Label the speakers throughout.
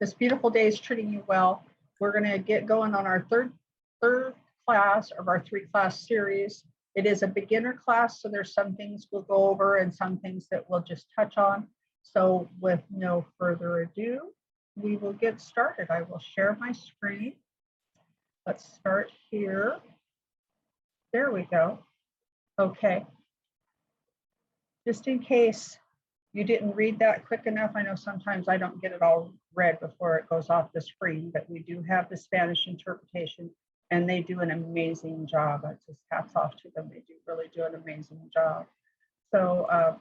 Speaker 1: this beautiful day is treating you well. We're going to get going on our third class of our 3-class series. It is a beginner class, so there's some things we'll go over and some things that we'll just touch on. So with no further ado, we will get started. I will share my screen. Let's start here. There we go. Okay. Just in case you didn't read that quick enough, I know sometimes I don't get it all read before it goes off the screen, but we do have the Spanish interpretation and they do an amazing job. I just hats off to them. They do really do an amazing job. So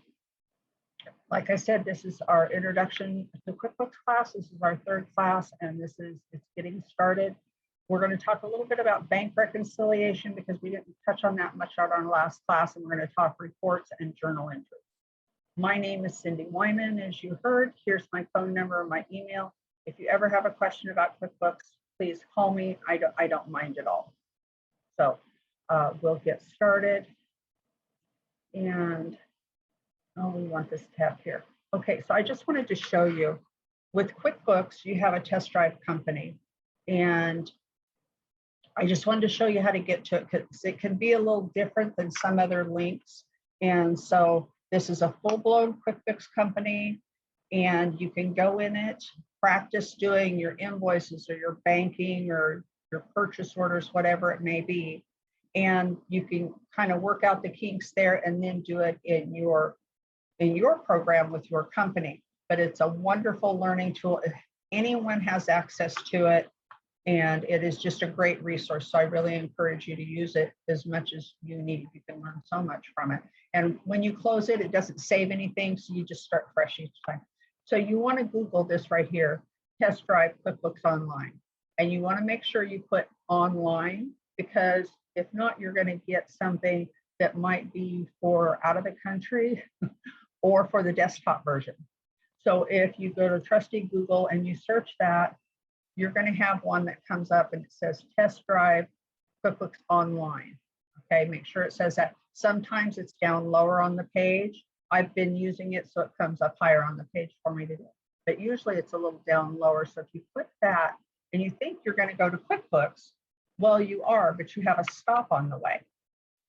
Speaker 1: like I said, this is our introduction to QuickBooks class. This is our 3rd class, and it's getting started. We're going to talk a little bit about bank reconciliation because we didn't touch on that much out on our last class, and we're going to talk reports and journal entries. My name is Cindy Wyman, as you heard. Here's my phone number and my email. If you ever have a question about QuickBooks, please call me. I don't mind at all. So we'll get started. And we want this tab here. Okay, so I just wanted to show you, with QuickBooks, you have a test drive company. And I just wanted to show you how to get to it because it can be a little different than some other links. And so this is a full-blown QuickBooks company, and you can go in it, practice doing your invoices or your banking or your purchase orders, whatever it may be. And you can kind of work out the kinks there and then do it in your program with your company. But it's a wonderful learning tool. If anyone has access to it, and it is just a great resource. So I really encourage you to use it as much as you need. You can learn so much from it. And when you close it, it doesn't save anything. So you just start fresh each time. So you want to Google this right here, Test Drive QuickBooks Online. And you want to make sure you put online, because if not, you're going to get something that might be for out of the country or for the desktop version. So if you go to trusty Google and you search that, you're going to have one that comes up and it says Test Drive QuickBooks Online. Okay, make sure it says that. Sometimes it's down lower on the page. I've been using it so it comes up higher on the page for me today. But usually it's a little down lower. So if you click that and you think you're going to go to QuickBooks, well, you are, but you have a stop on the way.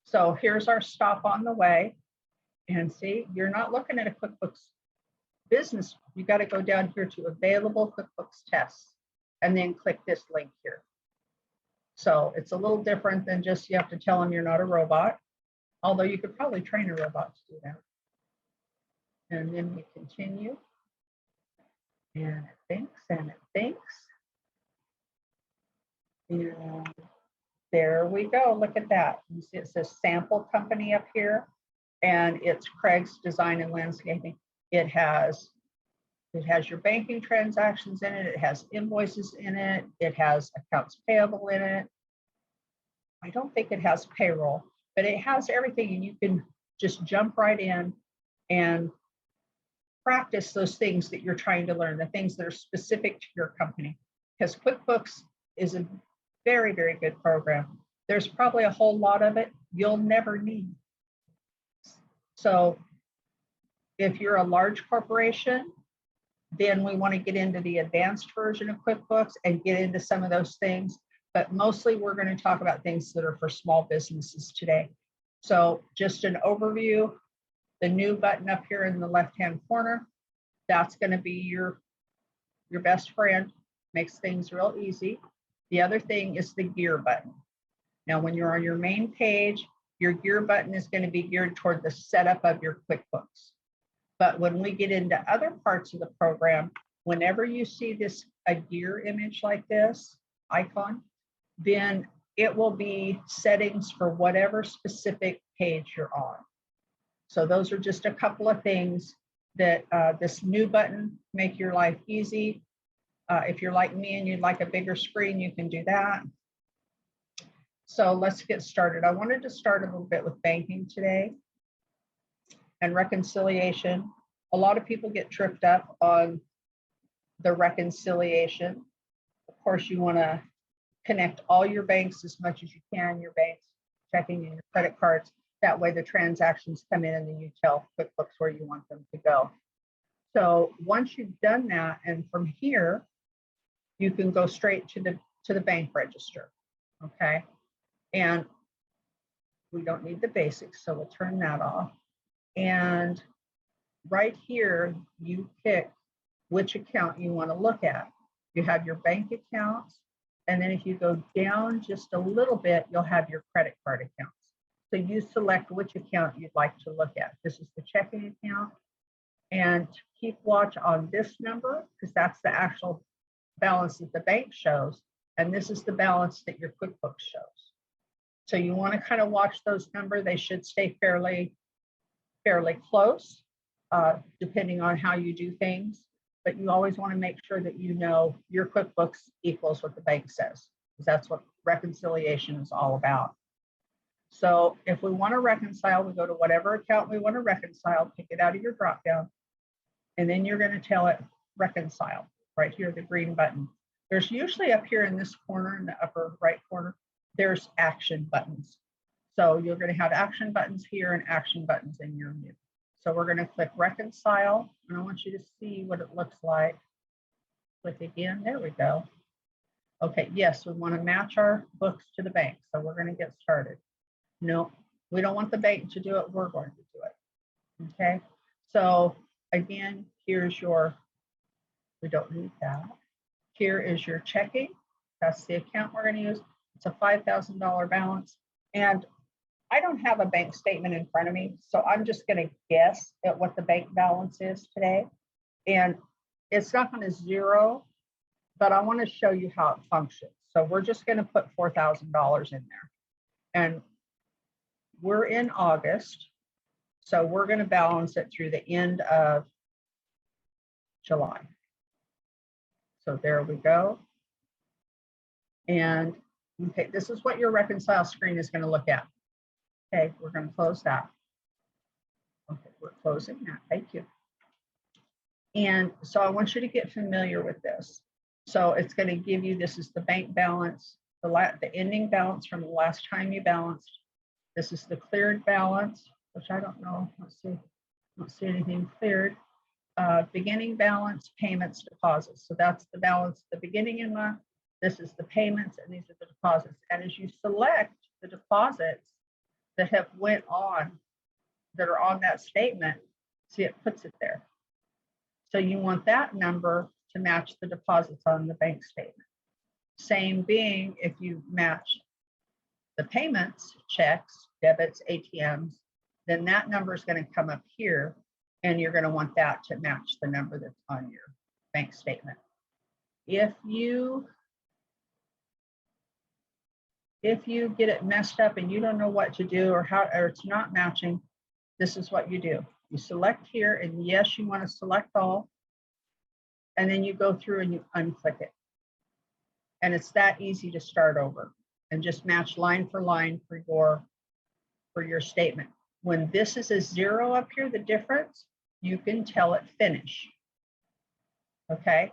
Speaker 1: So here's our stop on the way. And see, you're not looking at a QuickBooks business. You got to go down here to available QuickBooks tests and then click this link here. So it's a little different than just you have to tell them you're not a robot, although you could probably train a robot to do that. And then we continue. And it thinks and it thinks. And there we go. Look at that. You see it says sample company up here, and it's Craig's Design and Landscaping. It has your banking transactions in it. It has invoices in it. It has accounts payable in it. I don't think it has payroll, but it has everything, and you can just jump right in and practice those things that you're trying to learn, the things that are specific to your company, because QuickBooks is a very, very good program. There's probably a whole lot of it you'll never need. So if you're a large corporation, then we want to get into the advanced version of QuickBooks and get into some of those things. But mostly we're going to talk about things that are for small businesses today. So just an overview, the new button up here in the left-hand corner, that's going to be your best friend, makes things real easy. The other thing is the gear button. Now, when you're on your main page, your gear button is going to be geared toward the setup of your QuickBooks. But when we get into other parts of the program, whenever you see a gear image like this icon, then it will be settings for whatever specific page you're on. So those are just a couple of things that this new button make your life easy. If you're like me and you'd like a bigger screen, you can do that. So let's get started. I wanted to start a little bit with banking today and reconciliation. A lot of people get tripped up on the reconciliation. Of course, you want to connect all your banks as much as you can, your banks, checking, and your credit cards. That way the transactions come in and then you tell QuickBooks where you want them to go. So once you've done that, and from here, you can go straight to the bank register, okay? And we don't need the basics, so we'll turn that off. And right here, you pick which account you want to look at. You have your bank accounts, and then if you go down just a little bit, you'll have your credit card accounts. So you select which account you'd like to look at. This is the checking account, and keep watch on this number because that's the actual balance that the bank shows, and this is the balance that your QuickBooks shows. So you want to kind of watch those numbers. They should stay fairly close, depending on how you do things. But you always want to make sure that you know your QuickBooks equals what the bank says, because that's what reconciliation is all about. So if we want to reconcile, we go to whatever account we want to reconcile, pick it out of your dropdown, and then you're going to tell it reconcile right here, the green button. There's usually up here in this corner, in the upper right corner, there's action buttons. So you're going to have action buttons here and action buttons in your menu. So we're going to click reconcile, and I want you to see what it looks like. Click again, there we go. Okay, yes, we want to match our books to the bank. So we're going to get started. No, we don't want the bank to do it, we're going to do it. Okay, so again, here's your, we don't need that. Here is your checking. That's the account we're going to use. It's a $5,000 balance. And I don't have a bank statement in front of me, so I'm just going to guess at what the bank balance is today. And it's not going to zero, but I want to show you how it functions. So we're just going to put $4,000 in there. And we're in August, so we're going to balance it through the end of July. So there we go. And okay, this is what your reconcile screen is going to look at. Okay, we're going to close that. Okay, we're closing that. Thank you. And so I want you to get familiar with this. So it's going to give you, this is the bank balance, the ending balance from the last time you balanced. This is the cleared balance, which I don't know. Let's see. I don't see anything cleared. Beginning balance, payments, deposits. So that's the balance at the beginning of the month. This is the payments, and these are the deposits. And as you select the deposits that have went on, that are on that statement, see, it puts it there. So you want that number to match the deposits on the bank statement. Same being if you match the payments, checks, debits, ATMs, then that number is going to come up here, and you're going to want that to match the number that's on your bank statement. If you get it messed up and you don't know what to do, or it's not matching, this is what you do. You select here, and yes, you want to select all, and then you go through and you unclick it. And it's that easy to start over and just match line for line for your statement. When this is a 0 up here, the difference, you can tell it finish. Okay.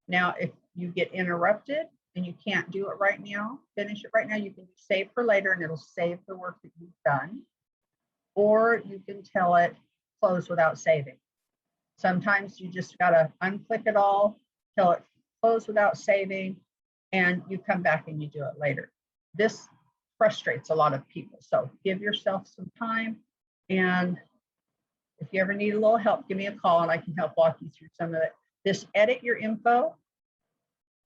Speaker 1: Now, if you get interrupted and you can't do it right now, finish it right now, you can save for later and it'll save the work that you've done. Or you can tell it close without saving. Sometimes you just got to unclick it all, tell it close without saving, and you come back and you do it later. This frustrates a lot of people. So give yourself some time. And if you ever need a little help, give me a call and I can help walk you through some of it. This edit your info.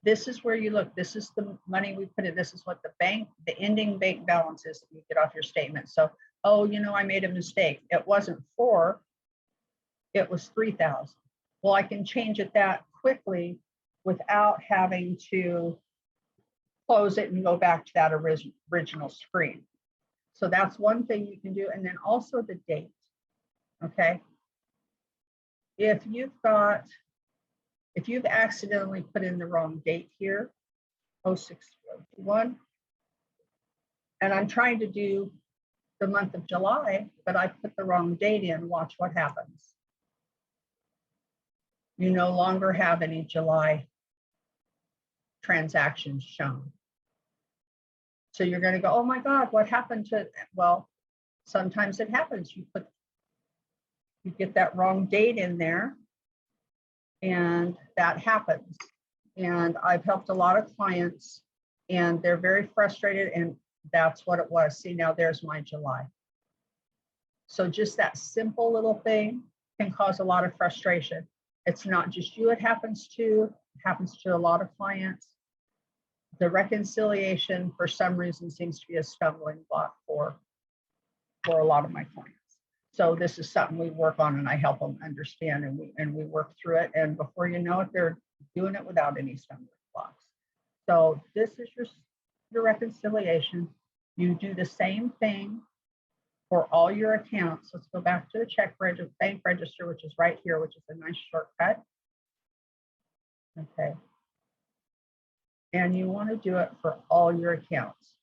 Speaker 1: This is where you look. This is the money we put in. This is what the ending bank balance is that you get off your statement. So, oh, you know, I made a mistake. It wasn't 4, it was 3,000. Well, I can change it that quickly without having to close it and go back to that original screen. So that's one thing you can do. And then also the date. Okay. If you've accidentally put in the wrong date here, 06/01, and I'm trying to do the month of July, but I put the wrong date in, watch what happens. You no longer have any July transactions shown. So you're going to go, oh my God, what happened to it? Well, sometimes it happens. You get that wrong date in there, And that happens. And I've helped a lot of clients and they're very frustrated, and that's what it was. See, now there's my July. So just that simple little thing can cause a lot of frustration. It's not just you it happens to a lot of clients. The reconciliation, for some reason, seems to be a stumbling block for a lot of my clients. So this is something we work on, and I help them understand, and we work through it. And before you know it, they're doing it without any stumbling blocks. So this is your reconciliation. You do the same thing for all your accounts. Let's go back to the bank register, which is right here, which is a nice shortcut. Okay. And you want to do it for all your accounts.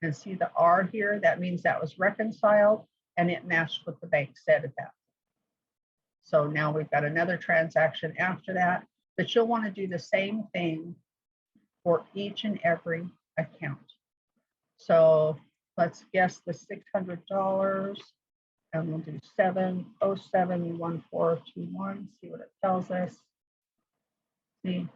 Speaker 1: And see the R here, that means that was reconciled and it matched what the bank said at that. So now we've got another transaction after that, but you'll want to do the same thing for each and every account. So let's guess the $600 and we'll do 7071421, see what it tells us. See,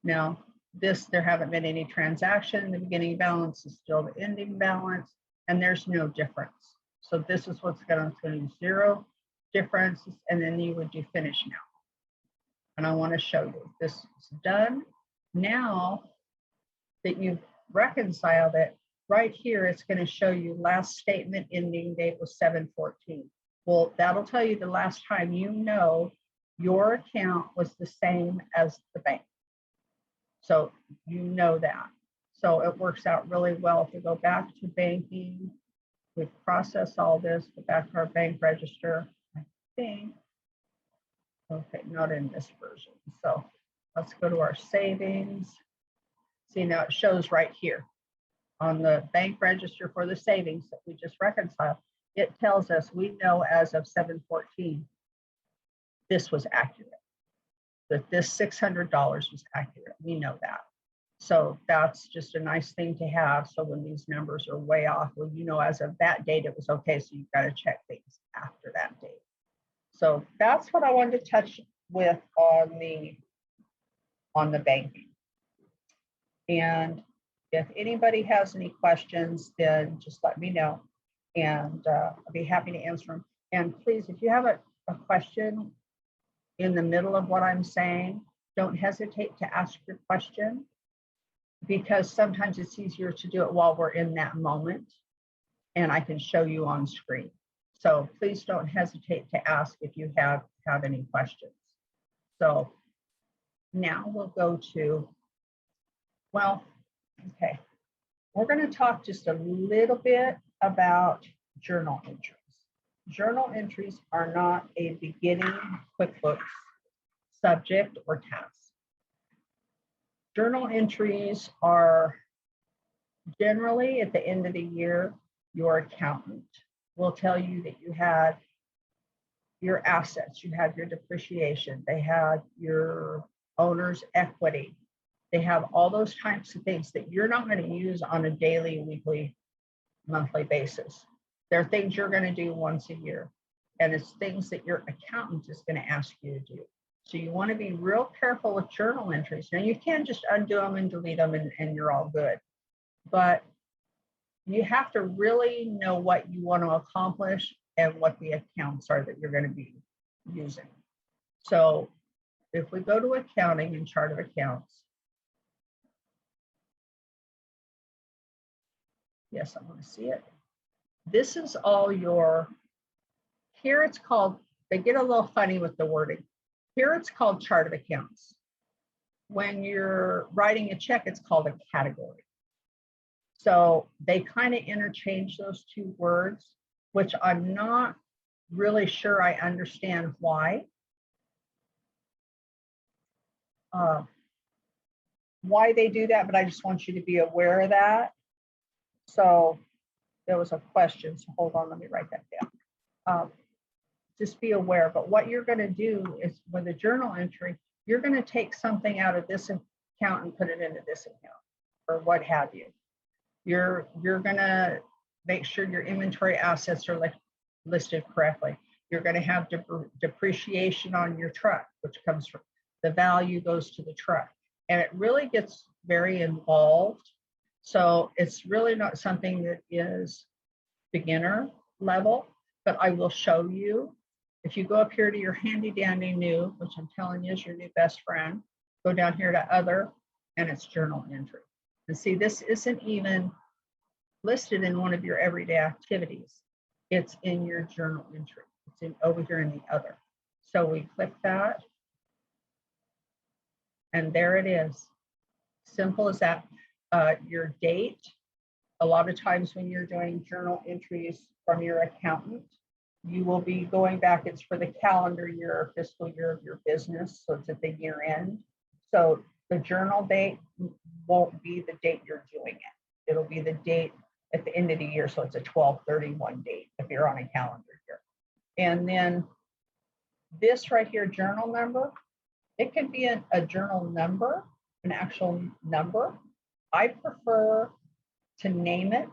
Speaker 1: now this, there haven't been any transaction. The beginning balance is still the ending balance, and there's no difference. So this is what's going to be 0 difference, and then you would do finish now. And I want to show you this is done. Now that you've reconciled it, right here, it's going to show you last statement ending date was 7/14. Well, that'll tell you the last time you know your account was the same as the bank. So you know that. So it works out really well. If we go back to banking, we process all this, go back to our bank register, I think. Okay, not in this version. So let's go to our savings. See, now it shows right here on the bank register for the savings that we just reconciled. It tells us we know as of 7/14, this was accurate. That this $600 was accurate. We know that. So that's just a nice thing to have. So when these numbers are way off, well, you know, as of that date, it was okay. So you've got to check things after that date. So that's what I wanted to touch with on the banking. And if anybody has any questions, then just let me know, and I'll be happy to answer them. And please, if you have a question in the middle of what I'm saying, don't hesitate to ask your question, because sometimes it's easier to do it while we're in that moment and I can show you on screen. So please don't hesitate to ask if you have any questions. So now we'll go to, well, okay, we're going to talk just a little bit about journal entries. Journal entries are not a beginning QuickBooks subject or task. Journal entries are generally at the end of the year, your accountant will tell you that you had your assets, you had your depreciation, they had your owner's equity. They have all those types of things that you're not going to use on a daily, weekly, monthly basis. They're things you're going to do once a year, and it's things that your accountant is going to ask you to do. So you want to be real careful with journal entries. Now you can just undo them and delete them and you're all good, but you have to really know what you want to accomplish and what the accounts are that you're going to be using. So if we go to accounting and chart of accounts, yes, I want to see it. This is all your, here it's called, they get a little funny with the wording. Here it's called chart of accounts. When you're writing a check, it's called a category. So they kind of interchange those two words, which I'm not really sure I understand why. Why they do that, but I just want you to be aware of that. So there was a question, so hold on, let me write that down. Just be aware, but what you're going to do is with a journal entry, you're going to take something out of this account and put it into this account or what have you. You're going to make sure your inventory assets are listed correctly. You're going to have depreciation on your truck, which comes from the value goes to the truck. And it really gets very involved. So it's really not something that is beginner level, but I will show you. If you go up here to your handy dandy new, which I'm telling you is your new best friend, go down here to other, and it's journal entry. And see, this isn't even listed in one of your everyday activities. It's in your journal entry. It's in over here in the other. So we click that, and there it is. Simple as that. Your date. A lot of times when you're doing journal entries from your accountant, you will be going back. It's for the calendar year or fiscal year of your business. So it's at the year end. So the journal date won't be the date you're doing it. It'll be the date at the end of the year. So it's a 12/31 date if you're on a calendar year. And then this right here, journal number, it can be a journal number, an actual number. I prefer to name it.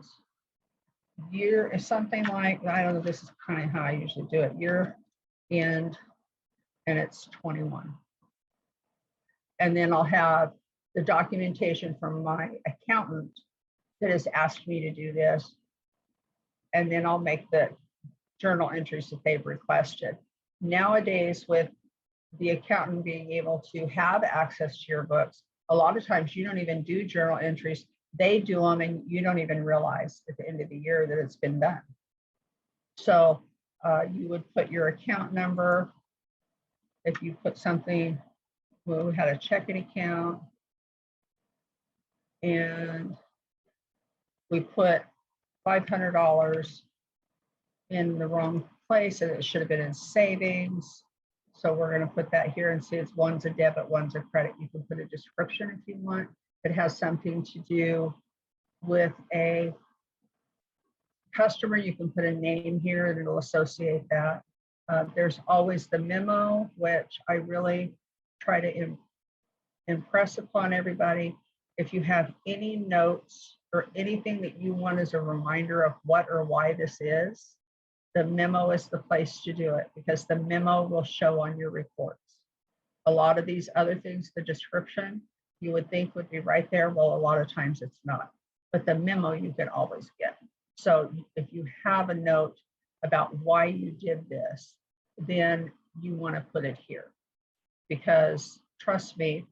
Speaker 1: Year is something like, I don't know, this is kind of how I usually do it. Year end, and it's 21. And then I'll have the documentation from my accountant that has asked me to do this. And then I'll make the journal entries that they've requested. Nowadays, with the accountant being able to have access to your books, a lot of times you don't even do journal entries. They do them and you don't even realize at the end of the year that it's been done. So you would put your account number. If you put something, well, we had a checking account and we put $500 in the wrong place and it should have been in savings. So we're going to put that here and see it's one's a debit, one's a credit. You can put a description if you want. It has something to do with a customer. You can put a name here and it'll associate that. There's always the memo, which I really try to impress upon everybody. If you have any notes or anything that you want as a reminder of what or why this is, the memo is the place to do it because the memo will show on your reports. A lot of these other things, the description, you would think would be right there. Well, a lot of times it's not, but the memo you can always get. So if you have a note about why you did this, then you want to put it here because trust me,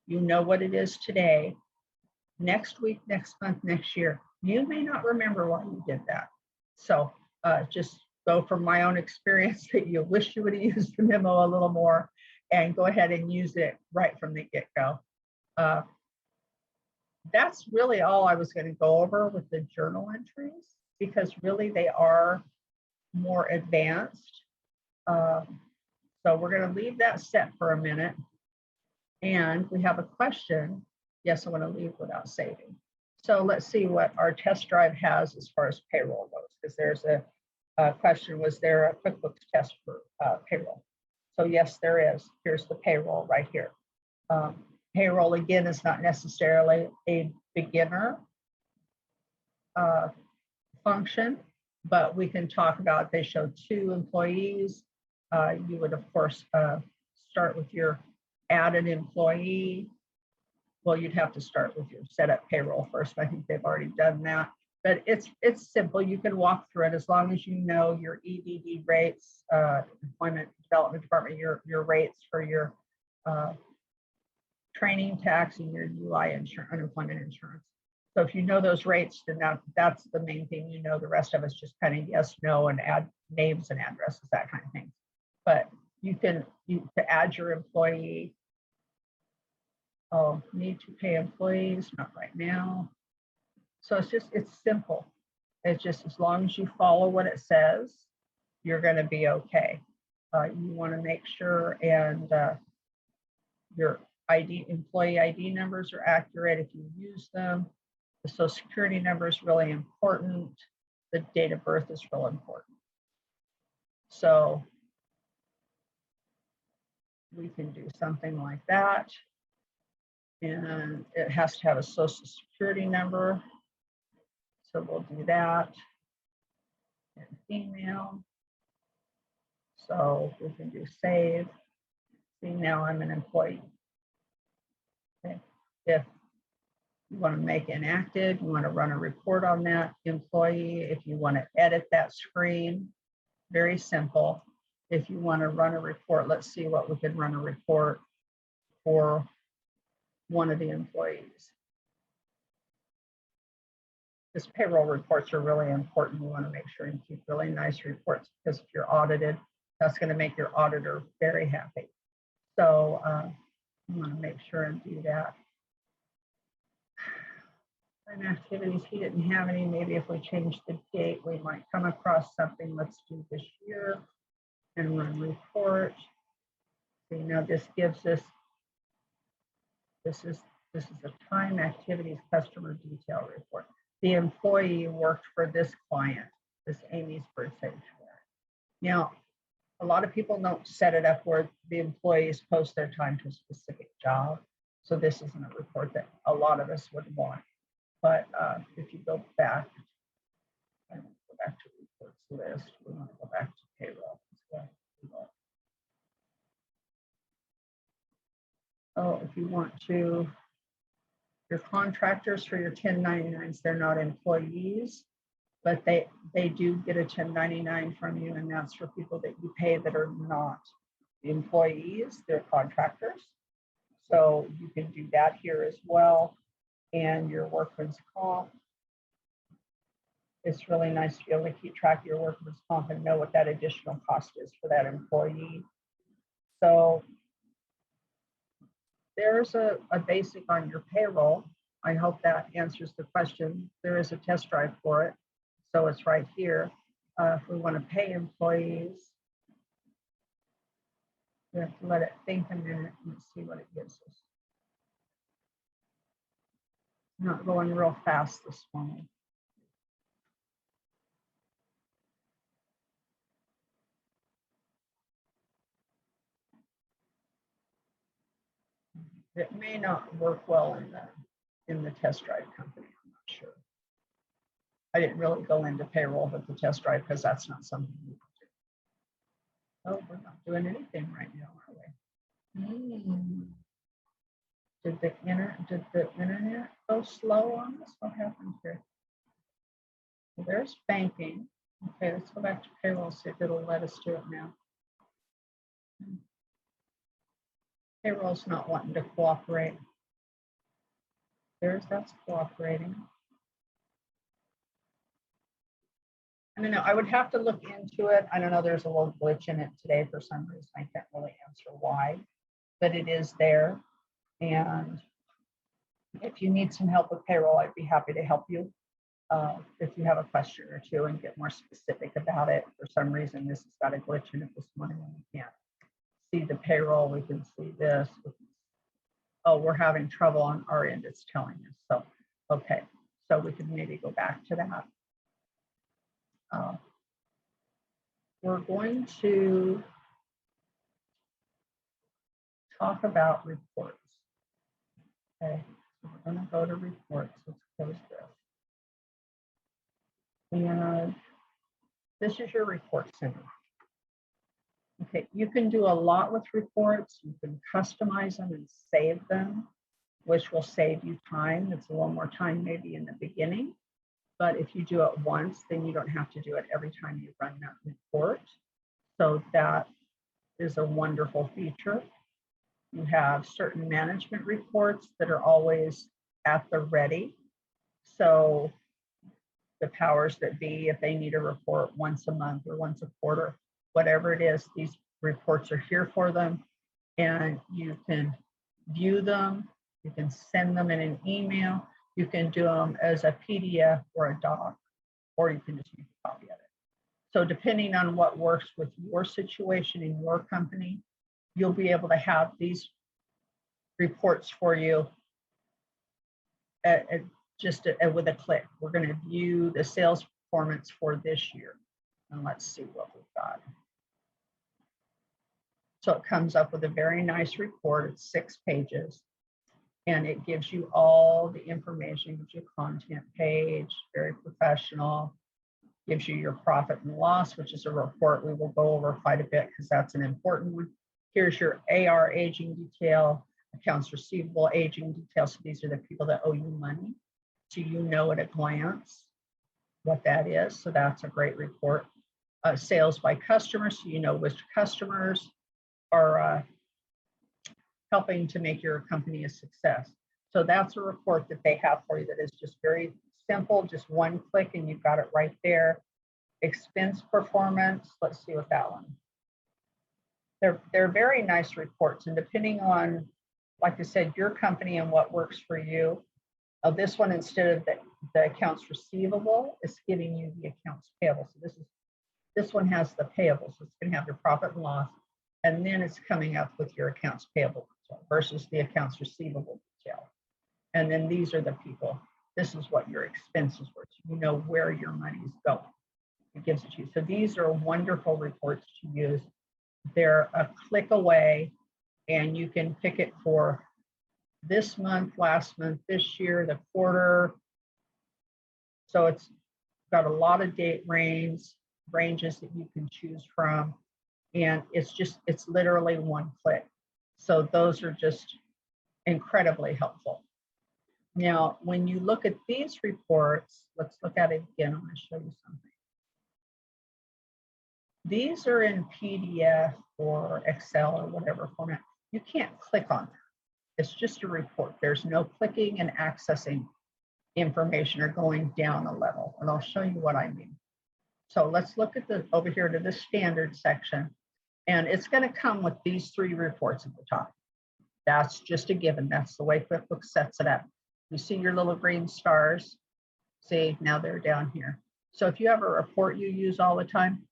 Speaker 1: you know what it is today. Next week, next month, next year, you may not remember why you did that. So just go from my own experience that you wish you would have used the memo a little more and go ahead and use it right from the get-go. That's really all I was going to go over with the journal entries because really they are more advanced. So we're going to leave that set for a minute. And we have a question. Yes, I want to leave without saving. So let's see what our test drive has as far as payroll goes, because there's a question, was there a QuickBooks test for payroll? So yes, there is. Here's the payroll right here. Payroll, again, is not necessarily a beginner function, but we can talk about, they show 2 employees. You would, of course, start with your add an employee. Well, you'd have to start with your setup payroll first. I think they've already done that, but it's simple. You can walk through it as long as you know your EDD rates, Employment Development Department, your rates for your training tax and your UI unemployment insurance. So if you know those rates, then that's the main thing. You know, the rest of it's just kind of yes, no, and add names and addresses, that kind of thing. But you can to add your employee. Oh, need to pay employees, not right now. So it's simple. It's just as long as you follow what it says, you're going to be okay. You want to make sure and your employee ID numbers are accurate if you use them. The Social Security number is really important. The date of birth is real important. So we can do something like that. And it has to have a Social Security number. So we'll do that. And female. So we can do save. See, now I'm an employee. Okay. If you want to make inactive, you want to run a report on that employee. If you want to edit that screen, very simple. If you want to run a report, let's see what we could run a report for one of the employees. This payroll reports are really important. You want to make sure you keep really nice reports, because if you're audited, that's going to make your auditor very happy. So you want to make sure and do that. And activities, he didn't have any. Maybe if we change the date, we might come across something. Let's do this year and run report. So, you know, this gives us, this is a time, activities, customer detail report. The employee worked for this client, this Amy's bird sanctuary. Now, a lot of people don't set it up where the employees post their time to a specific job. So this isn't a report that a lot of us would want. But if you go back, I'm going to go back to reports list. We want to go back to payroll as well. Oh, if you want to, your contractors for your 1099s, they're not employees, but they do get a 1099 from you, and that's for people that you pay that are not employees, they're contractors. So you can do that here as well. And your workman's comp. It's really nice to be able to keep track of your workman's comp and know what that additional cost is for that employee. So there's a basic on your payroll. I hope that answers the question. There is a test drive for it. So it's right here. If we want to pay employees, we have to let it think a minute and see what it gives us. Not going real fast this morning. It may not work well in the test drive company. I'm not sure. I didn't really go into payroll with the test drive because that's not something we can do. Oh, we're not doing anything right now, are we? Did the internet go slow on us? What happened here? Well, there's banking. Okay, let's go back to payroll, see if it'll let us do it now. Payroll's not wanting to cooperate. That's cooperating. I don't know, I would have to look into it. I don't know, there's a little glitch in it today for some reason. I can't really answer why, but it is there. And if you need some help with payroll, I'd be happy to help you. If you have a question or two and get more specific about it. For some reason, this has got a glitch in it this morning and we can't see the payroll. We can see this. Oh, we're having trouble on our end, it's telling us. So, okay, so we can maybe go back to that. We're going to talk about reports. Okay, so we're going to go to reports. Let's close this. And this is your report center. Okay, you can do a lot with reports. You can customize them and save them, which will save you time. It's a little more time maybe in the beginning, but if you do it once, then you don't have to do it every time you run that report. So that is a wonderful feature. You have certain management reports that are always at the ready. So the powers that be, if they need a report once a month or once a quarter, whatever it is, these reports are here for them, and you can view them, you can send them in an email, you can do them as a PDF or a doc, or you can just make a copy of it. So depending on what works with your situation in your company, you'll be able to have these reports for you with a click. We're going to view the sales performance for this year, and let's see what we've got. So it comes up with a very nice report. It's 6 pages, and it gives you all the information. It gives you a content page, very professional. Gives you your profit and loss, which is a report we will go over quite a bit because that's an important one. Here's your AR aging detail, accounts receivable aging detail. So these are the people that owe you money. So you know at a glance what that is. So that's a great report. Sales by customers, so you know which customers are helping to make your company a success. So that's a report that they have for you that is just very simple, just one click and you've got it right there. Expense performance, let's see what that one. They're very nice reports, and depending on, like I said, your company and what works for you. This one, instead of the accounts receivable, is giving you the accounts payable. So this one has the payable, so it's going to have your profit and loss, and then it's coming up with your accounts payable versus the accounts receivable detail. And then these are the people. This is what your expenses were. So you know where your money is going. It gives it to you. So these are wonderful reports to use. They're a click away, and you can pick it for this month, last month, this year, the quarter. So it's got a lot of date ranges that you can choose from. And it's literally one click. So those are just incredibly helpful. Now, when you look at these reports, let's look at it again. I'm going to show you something. These are in PDF or Excel or whatever format. You can't click on them. It's just a report. There's no clicking and accessing information or going down a level. And I'll show you what I mean. So let's look at over here to the standard section. And it's going to come with these three reports at the top. That's just a given. That's the way QuickBooks sets it up. You see your little green stars. See, now they're down here. So if you have a report you use all the time,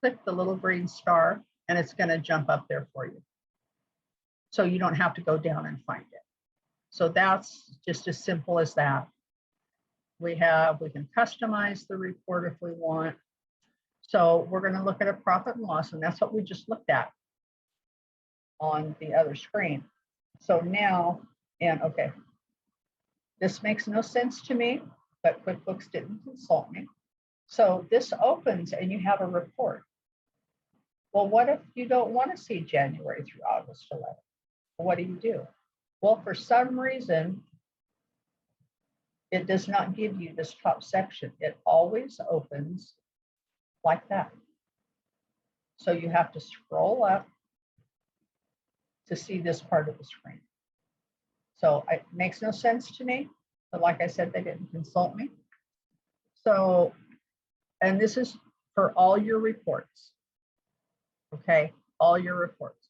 Speaker 1: click the little green star and it's going to jump up there for you. So you don't have to go down and find it. So that's just as simple as that. We can customize the report if we want. So we're going to look at a profit and loss, and that's what we just looked at on the other screen. So now, and okay, this makes no sense to me, but QuickBooks didn't consult me. So this opens and you have a report. Well, what if you don't want to see January through August 11th? What do? Well, for some reason, it does not give you this top section. It always opens like that. So you have to scroll up to see this part of the screen. So it makes no sense to me, but like I said, they didn't consult me. So, and this is for all your reports, okay? All your reports.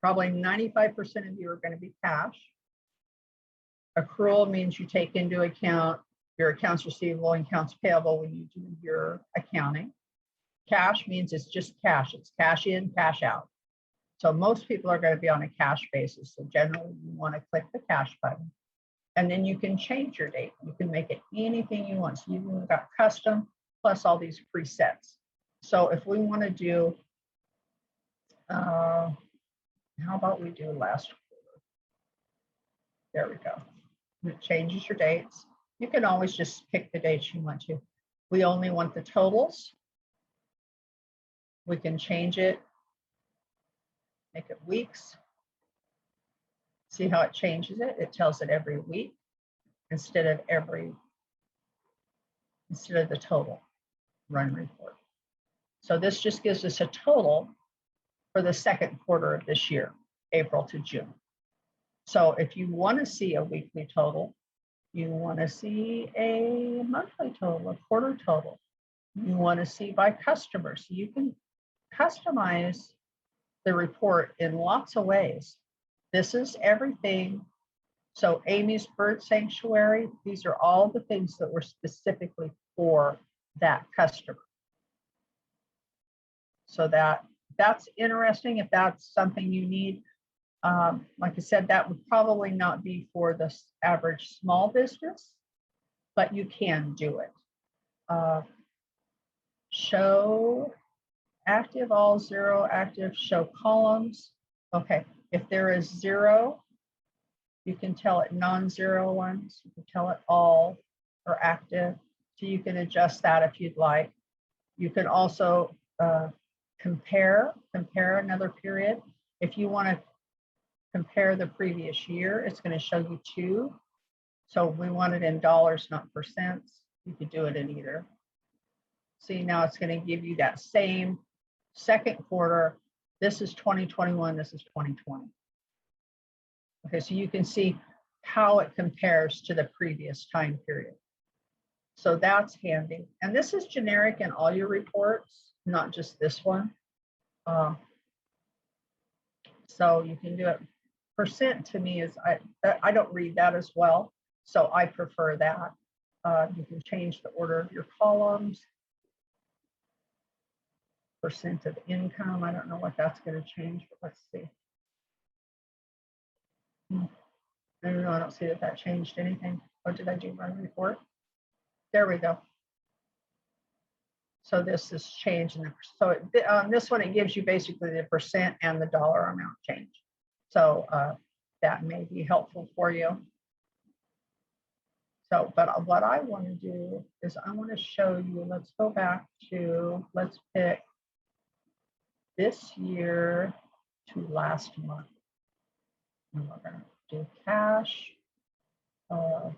Speaker 1: Probably 95% of you are going to be cash. Accrual means you take into account your accounts receivable and accounts payable when you do your accounting. Cash means it's just cash. It's cash in, cash out. So most people are going to be on a cash basis. So generally you want to click the cash button and then you can change your date. You can make it anything you want. So you've got custom plus all these presets. So if we want to do, how about we do last quarter? There we go. It changes your dates. You can always just pick the dates you want to. We only want the totals. We can change it, make it weeks. See how it changes it? It tells it every week instead of the total run report. So this just gives us a total for the second quarter of this year, April to June. So if you want to see a weekly total, you want to see a monthly total, a quarter total, you want to see by customer. So you can customize the report in lots of ways. This is everything. So Amy's Bird Sanctuary, these are all the things that were specifically for that customer. So that's interesting if that's something you need. Like I said, that would probably not be for the average small business, but you can do it. Show active, all zero, active, show columns. Okay, if there is zero, you can tell it non-zero ones. You can tell it all or active. So you can adjust that if you'd like. You can also compare another period. If you want to compare the previous year, it's going to show you two. So we want it in dollars, not percents. You could do it in either. See, now it's going to give you that same second quarter. This is 2021, this is 2020. Okay, so you can see how it compares to the previous time period. So that's handy. And this is generic in all your reports, not just this one. So you can do it. Percent to me is, I don't read that as well, so I prefer that. You can change the order of your columns. Percent of income, I don't know what that's going to change, but let's see. No, I don't see that changed anything. Oh, did I do run report? There we go. So this is changing. So this one, it gives you basically the percent and the dollar amount change. So that may be helpful for you. So, but what I want to do is I want to show you, let's go back to, let's pick this year to last month. And we're going to do cash.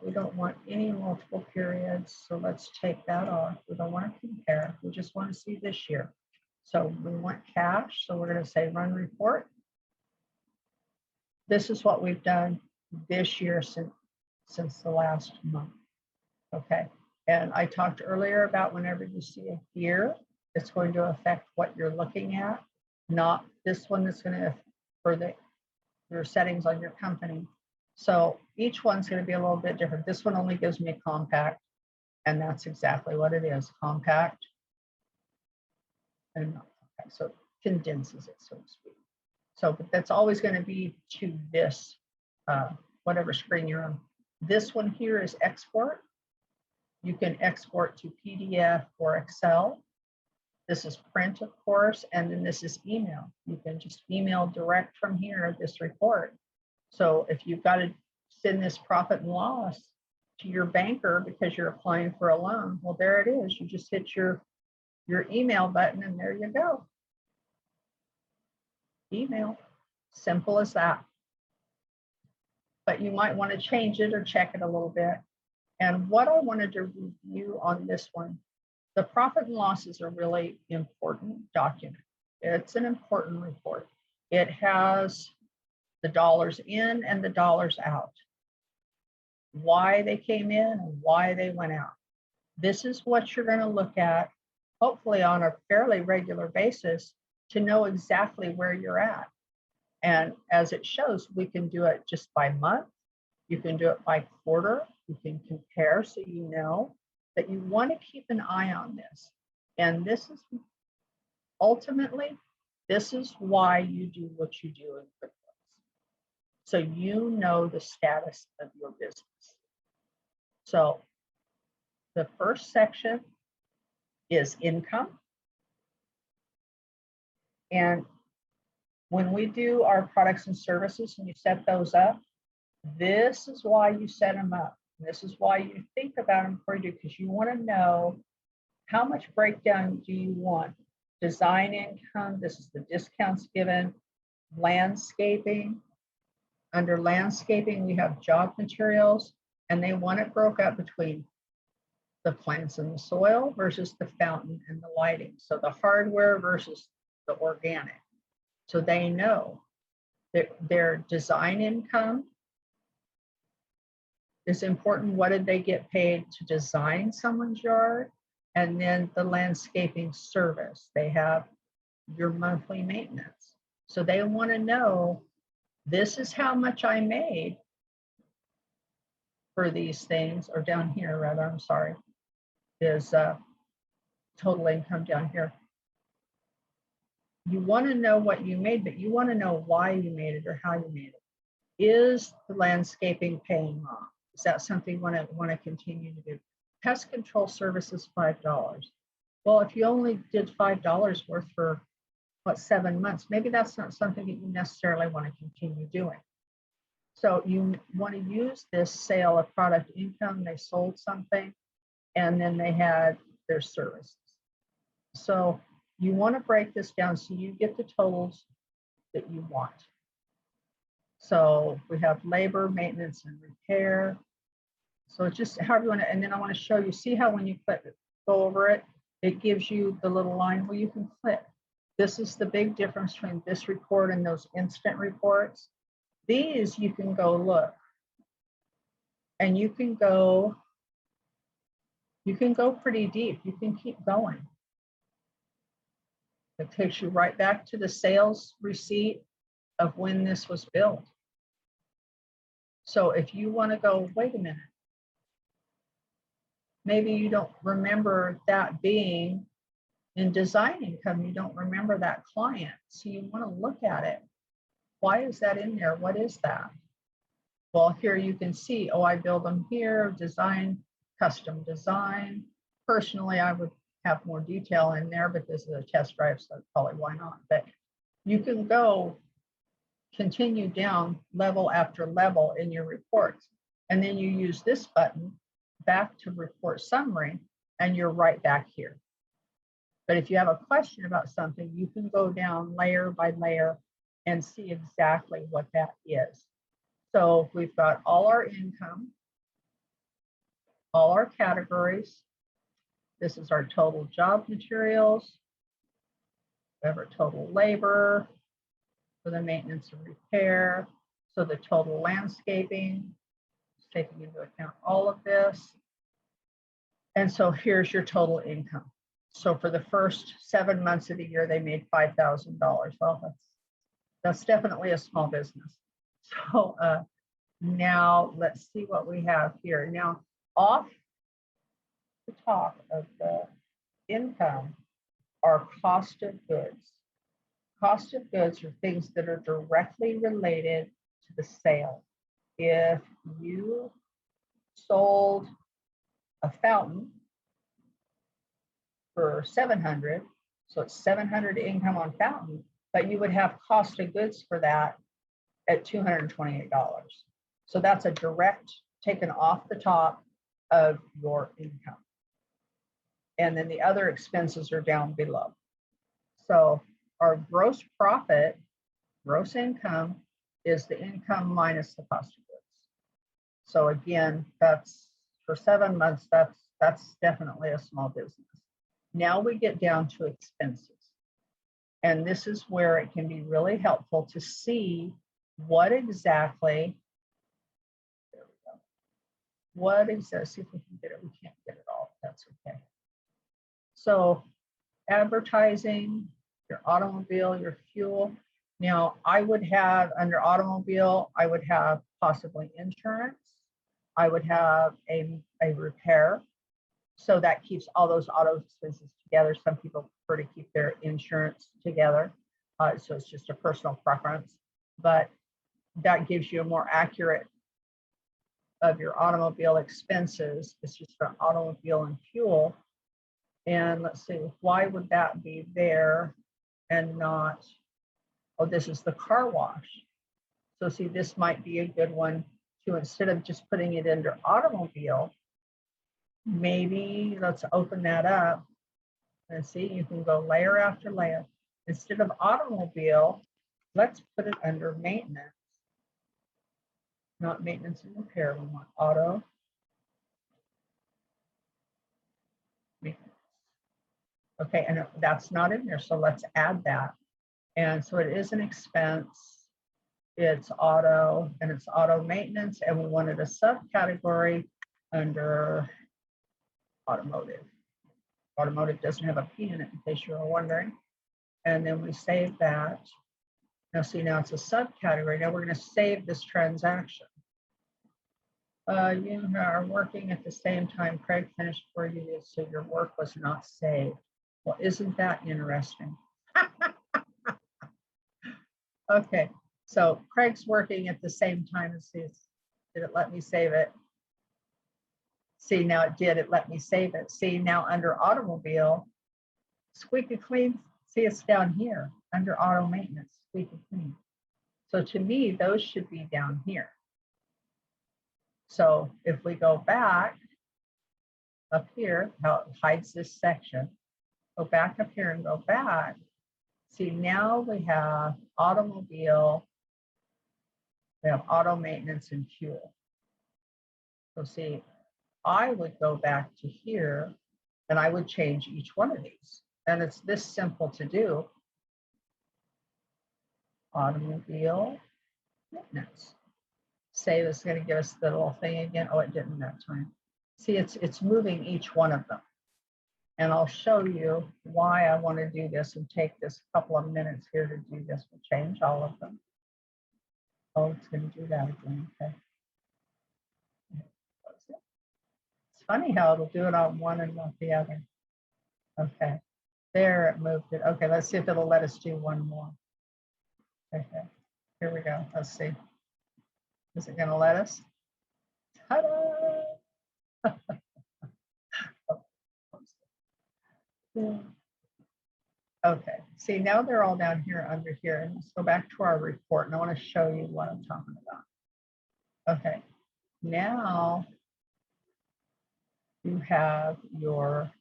Speaker 1: We don't want any multiple periods, so let's take that off. We don't want to compare. We just want to see this year. So we want cash, so we're going to say run report. This is what we've done this year since the last month. Okay, and I talked earlier about whenever you see a year, it's going to affect what you're looking at, not this one that's going to for your settings on your company. So each one's going to be a little bit different. This one only gives me a compact, and that's exactly what it is, compact. And okay, so it condenses it, so to speak. So, but that's always going to be to this, whatever screen you're on. This one here is export. You can export to PDF or Excel. This is print, of course, and then this is email. You can just email direct from here this report. So if you've got to send this profit and loss to your banker because you're applying for a loan, well, there it is. You just hit your email button and there you go. Email, simple as that. But you might want to change it or check it a little bit. And what I wanted to review on this one, the profit and loss is a really important document. It's an important report. It has the dollars in and the dollars out, why they came in and why they went out. This is what you're going to look at, hopefully on a fairly regular basis, to know exactly where you're at. And as it shows, we can do it just by month. You can do it by quarter. You can compare so you know that you want to keep an eye on this. And this is ultimately, this is why you do what you do in QuickBooks. So you know the status of your business. So the first section is income. And when we do our products and services and you set those up, this is why you set them up. This is why you think about them before you do, because you want to know how much breakdown do you want. Design income, this is the discounts given. Landscaping. Under landscaping, we have job materials, and they want it broke up between the plants and the soil versus the fountain and the lighting. So the hardware versus the organic. So they know that their design income is important. What did they get paid to design someone's yard? And then the landscaping service. They have your monthly maintenance. So they want to know, this is how much I made for these things, or down here rather, I'm sorry, is total income down here. You want to know what you made, but you want to know why you made it or how you made it. Is the landscaping paying off? Is that something you want to continue to do? Pest control services, $5. Well, if you only did $5 worth for, what, 7 months, maybe that's not something that you necessarily want to continue doing. So you want to use this sale of product income. They sold something. and then they had their services. So you want to break this down so you get the totals that you want. So we have labor, maintenance, and repair. So it's just however you want to, and then I want to show you, see how when you go over it, it gives you the little line where you can click. This is the big difference between this report and those instant reports. These you can go look, and you can go pretty deep. You can keep going. It takes you right back to the sales receipt of when this was billed. So if you want to go, wait a minute, maybe you don't remember that being in design income, you don't remember that client. So you want to look at it. Why is that in there? What is that? Well, here you can see, oh, I build them here, design, custom design. Personally, I would have more detail in there, but this is a test drive, so probably why not. But you can go continue down level after level in your reports. And then you use this button back to report summary, and you're right back here. But if you have a question about something, you can go down layer by layer and see exactly what that is. So we've got all our income, all our categories. This is our total job materials. We have our total labor for the maintenance and repair. So the total landscaping, taking into account all of this. And so here's your total income. So for the first 7 months of the year, they made $5,000. Well, that's definitely a small business. So now let's see what we have here. Now off the top of the income are cost of goods. Cost of goods are things that are directly related to the sale. If you sold a fountain for $700, so it's $700 income on fountain, but you would have cost of goods for that at $228. So that's a direct taken off the top of your income. And then the other expenses are down below. So our gross profit, gross income, is the income minus the cost of goods. So again, that's for 7 months, that's definitely a small business. Now we get down to expenses. And this is where it can be really helpful to see what exactly, there we go. What exactly, see if we can get it. We can't get it all, that's okay. So advertising, your automobile, your fuel. Now I would have under automobile, I would have possibly insurance. I would have a repair. So that keeps all those auto expenses together. Some people prefer to keep their insurance together. So it's just a personal preference, but that gives you a more accurate of your automobile expenses. It's just for automobile and fuel. And let's see, why would that be there and not, oh, this is the car wash. So see, this might be a good one to, instead of just putting it under automobile, maybe let's open that up and see, you can go layer after layer. Instead of automobile, let's put it under maintenance. Not maintenance and repair, we want auto maintenance. Okay, and that's not in there, so let's add that. And so it is an expense, it's auto, and it's auto maintenance, and we wanted a subcategory under automotive. Automotive doesn't have a P in it, in case you were wondering. And then we save that. Now see, now it's a subcategory. Now we're going to save this transaction. You are working at the same time Craig finished for you, so your work was not saved. Well, isn't that interesting? Okay, so Craig's working at the same time as his. Did it let me save it? See, now it did. It let me save it. See, now under automobile, squeaky clean. See, it's down here under auto maintenance, squeaky clean. So to me, those should be down here. So if we go back up here, how it hides this section. Go back up here and go back. See, now we have automobile, we have auto maintenance and fuel. So see, I would go back to here and I would change each one of these. And it's this simple to do. Automobile maintenance. Say this is going to give us the little thing again. Oh, it didn't that time. See, it's moving each one of them. And I'll show you why I want to do this and take this couple of minutes here to do this. We'll change all of them. Oh, it's going to do that again. Okay. It's funny how it'll do it on one and not the other. Okay. There, it moved it. Okay, let's see if it'll let us do one more. Okay. Here we go. Let's see. Is it going to let us? Ta-da! Okay, see, now they're all down here under here. And let's go back to our report, and I want to show you what I'm talking about. Okay, now you have your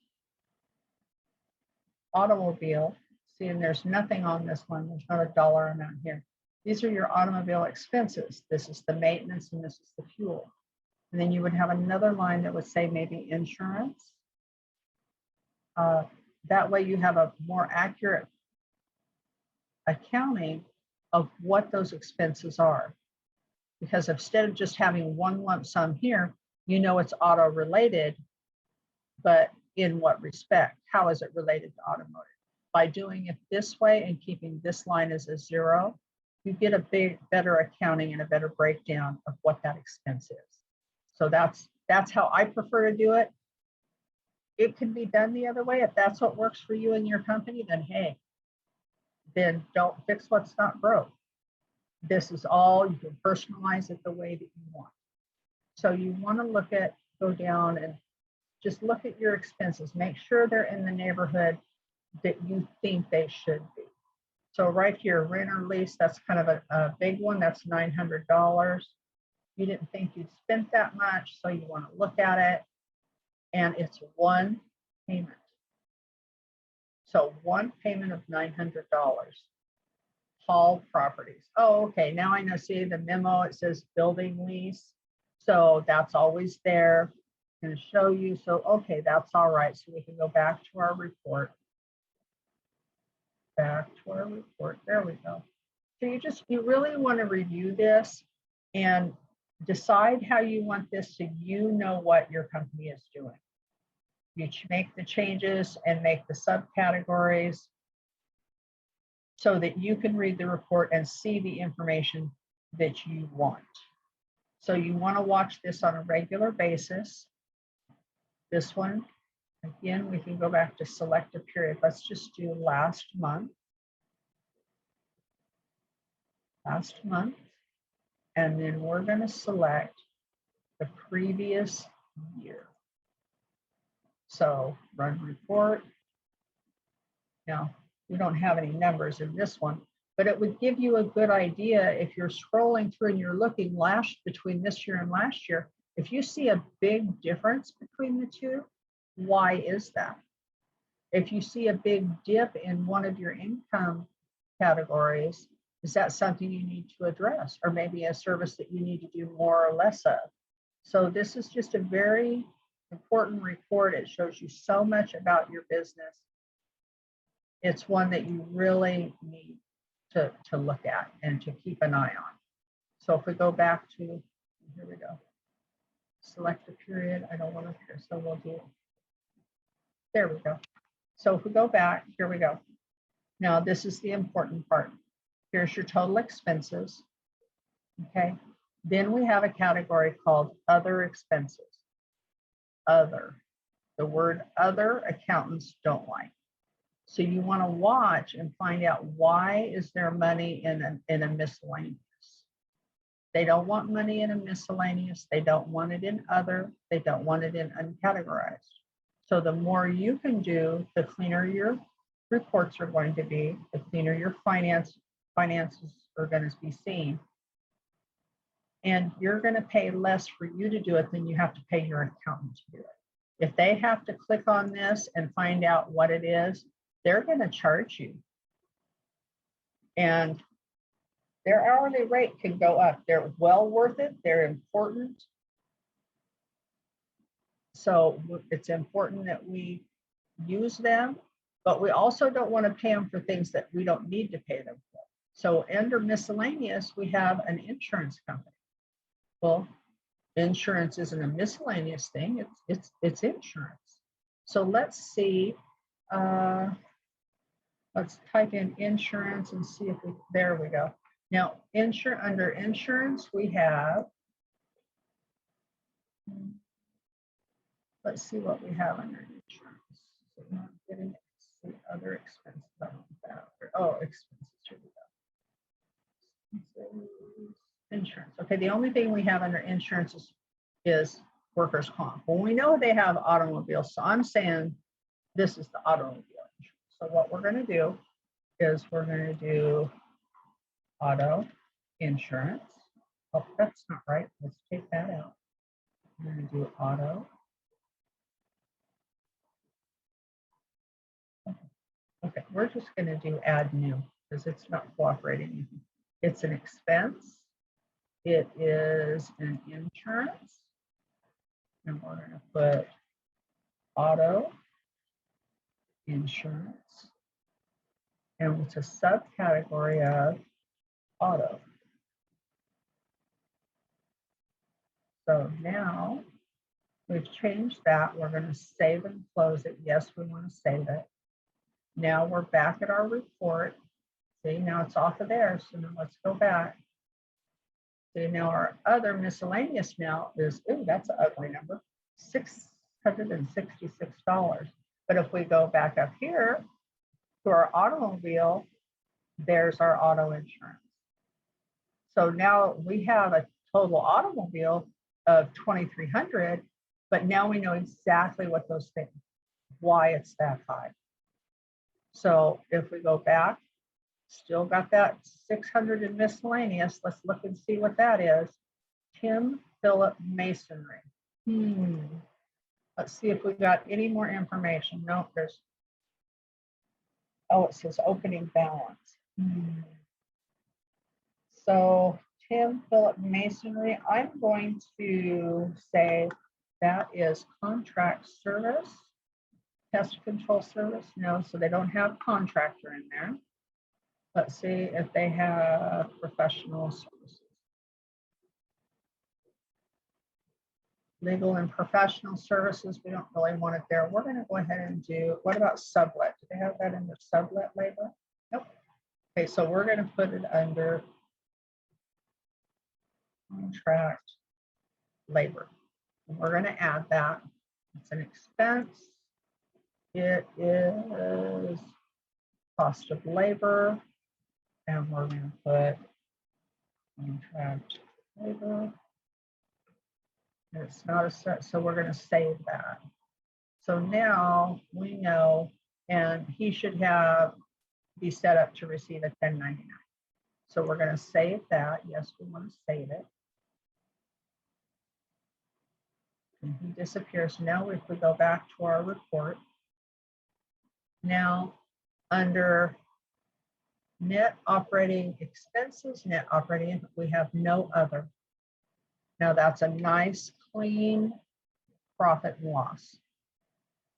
Speaker 1: automobile. See, and there's nothing on this one. There's not a dollar amount here. These are your automobile expenses. This is the maintenance and this is the fuel. And then you would have another line that would say maybe insurance. That way you have a more accurate accounting of what those expenses are. Because instead of just having one lump sum here, you know it's auto related, but in what respect? How is it related to automotive? By doing it this way and keeping this line as a zero, you get a better accounting and a better breakdown of what that expense is. So that's how I prefer to do it. It can be done the other way. If that's what works for you and your company, then hey, then don't fix what's not broke. This is all, you can personalize it the way that you want. So you want to go down and just look at your expenses. Make sure they're in the neighborhood that you think they should be. So right here, rent or lease, that's kind of a big one. That's $900. You didn't think you'd spent that much, so you want to look at it. And it's one payment. So one payment of $900. Haul properties. Oh, okay. Now I know, see the memo, it says building lease. So that's always there. I'm going to show you. So, okay, that's all right. So we can go back to our report. Back to our report. There we go. So you really want to review this and decide how you want this so you know what your company is doing. You make the changes and make the subcategories so that you can read the report and see the information that you want. So you want to watch this on a regular basis. This one, again, we can go back to select a period. Let's just do last month. Last month. And then we're going to select the previous year. So run report. Now, we don't have any numbers in this one, but it would give you a good idea if you're scrolling through and you're looking between this year and last year. If you see a big difference between the two, why is that? If you see a big dip in one of your income categories, is that something you need to address, or maybe a service that you need to do more or less of? So this is just a very important report. It shows you so much about your business. It's one that you really need to look at and to keep an eye on. So if we go back to, here we go, select a period. I don't want to here, so we'll do, there we go. So if we go back, here we go. Now this is the important part. Here's your total expenses. Okay. Then we have a category called other expenses. Other. The word other accountants don't like. So you want to watch and find out why is there money in a miscellaneous. They don't want money in a miscellaneous. They don't want it in other. They don't want it in uncategorized. So the more you can do, the cleaner your reports are going to be, the cleaner your finances are going to be seen. And you're going to pay less for you to do it than you have to pay your accountant to do it. If they have to click on this and find out what it is, they're going to charge you. And their hourly rate can go up. They're well worth it. They're important. So it's important that we use them, but we also don't want to pay them for things that we don't need to pay them for. So under miscellaneous, we have an insurance company. Well, insurance isn't a miscellaneous thing, it's insurance. So let's see, let's type in insurance and see if we, there we go. Now, under insurance, we have, let's see what we have under insurance. So not getting the other expenses. Oh, expenses, here we go. Insurance. Okay, the only thing we have under insurance is workers' comp. Well, we know they have automobiles, so I'm saying this is the automobile insurance. So what we're going to do is we're going to do auto insurance. Oh, that's not right. Let's take that out. We're going to do auto. Okay, we're just going to do add new because it's not cooperating. It's an expense. It is an insurance. And we're going to put auto insurance. And it's a subcategory of auto. So now we've changed that. We're going to save and close it. Yes, we want to save it. Now we're back at our report. See, now it's off of there. So now let's go back. See, now our other miscellaneous now is, ooh, that's an ugly number, $666. But if we go back up here to our automobile, there's our auto insurance. So now we have a total automobile of $2,300, but now we know exactly what those things, why it's that high. So if we go back, still got that 600 in miscellaneous. Let's look and see what that is. Tim Philip Masonry. Let's see if we got any more information. No, there's, oh, it says opening balance. So Tim Philip Masonry, I'm going to say that is contract service, pest control service. No, so they don't have contractor in there. Let's see if they have professional services. Legal and professional services, we don't really want it there. We're going to go ahead and do, what about sublet? Do they have that in the sublet labor? Nope. Okay, so we're going to put it under contract labor. And we're going to add that. It's an expense. It is cost of labor. And we're going to put contract labor. It's not a set, so we're going to save that. So now we know, and he should be set up to receive a 1099. So we're going to save that. Yes, we want to save it. And he disappears. Now if we go back to our report, now under net operating expenses, net operating, we have no other. Now that's a nice, clean profit and loss.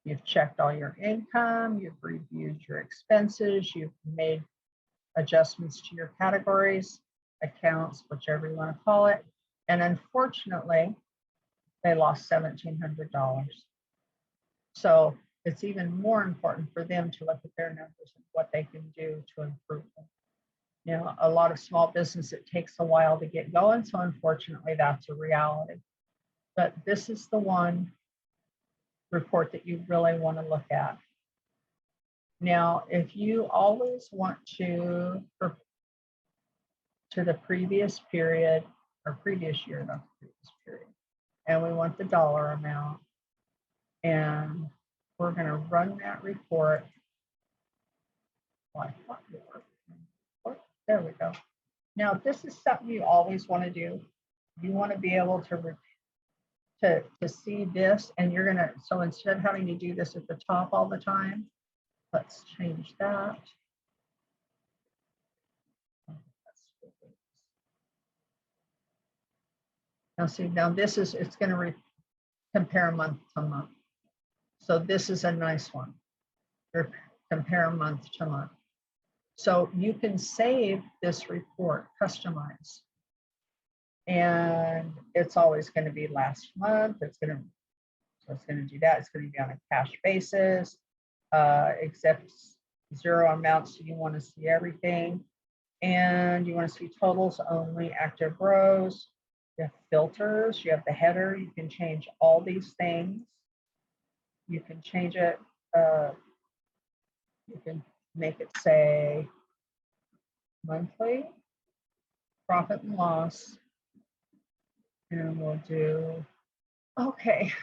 Speaker 1: You've checked all your income, you've reviewed your expenses, you've made adjustments to your categories, accounts, whichever you want to call it. And unfortunately, they lost $1,700. So it's even more important for them to look at their numbers and what they can do to improve them. You know, a lot of small business, it takes a while to get going. So unfortunately, that's a reality. But this is the one report that you really want to look at. Now, if you always want to the previous period or previous year, not the previous period, and we want the dollar amount, and we're going to run that report. There we go. Now, this is something you always want to do. You want to be able to to see this, and you're gonna, so instead of having to do this at the top all the time, let's change that. Now see, now this is, it's gonna compare month to month. So this is a nice one. Compare month to month. So you can save this report, customize. And it's always going to be last month. It's going to do that. It's going to be on a cash basis, except zero amounts. So you want to see everything. And you want to see totals only, active rows. You have filters. You have the header. You can change all these things. You can change it. You can make it say monthly profit and loss. And we'll do, okay.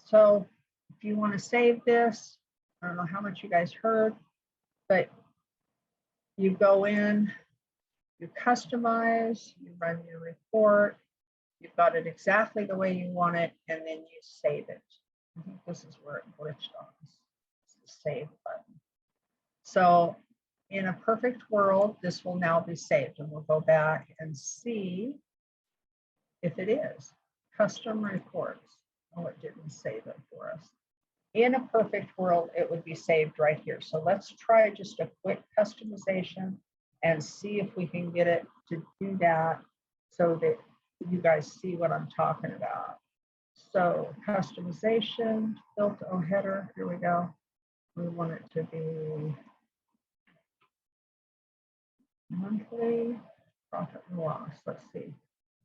Speaker 1: So if you want to save this, I don't know how much you guys heard, but you go in, you customize, you run your report, you've got it exactly the way you want it, and then you save it. I think this is where it glitched on us. It's the save button. So in a perfect world, this will now be saved, and we'll go back and see if it is. Custom reports. Oh, it didn't save it for us. In a perfect world, it would be saved right here. So let's try just a quick customization and see if we can get it to do that so that you guys see what I'm talking about. So customization, filter, oh, header, here we go. We want it to be monthly profit and loss. Let's see.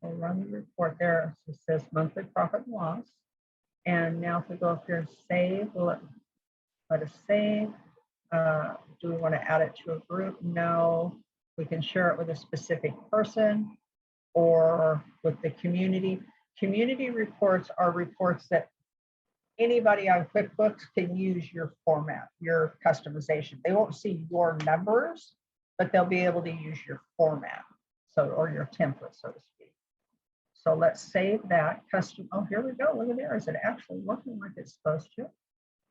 Speaker 1: We'll run the report there. So it says monthly profit and loss. And now if we go up here and save, will it let us save? Do we want to add it to a group? No. We can share it with a specific person or with the community. Community reports are reports that anybody on QuickBooks can use your format, your customization. They won't see your numbers, but they'll be able to use your format, so, or your template, so to speak. So let's save that custom. Oh, here we go. Look at there. Is it actually working like it's supposed to?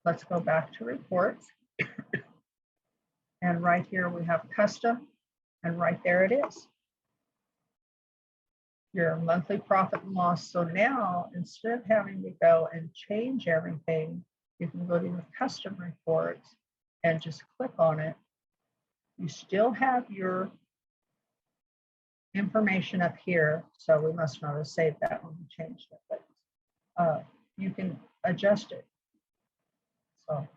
Speaker 1: Let's go back to reports. And right here we have custom, and right there it is. Your monthly profit and loss. So now instead of having to go and change everything, you can go to your custom reports and just click on it. You still have your information up here, so we must not have saved that when we changed it, but you can adjust it. So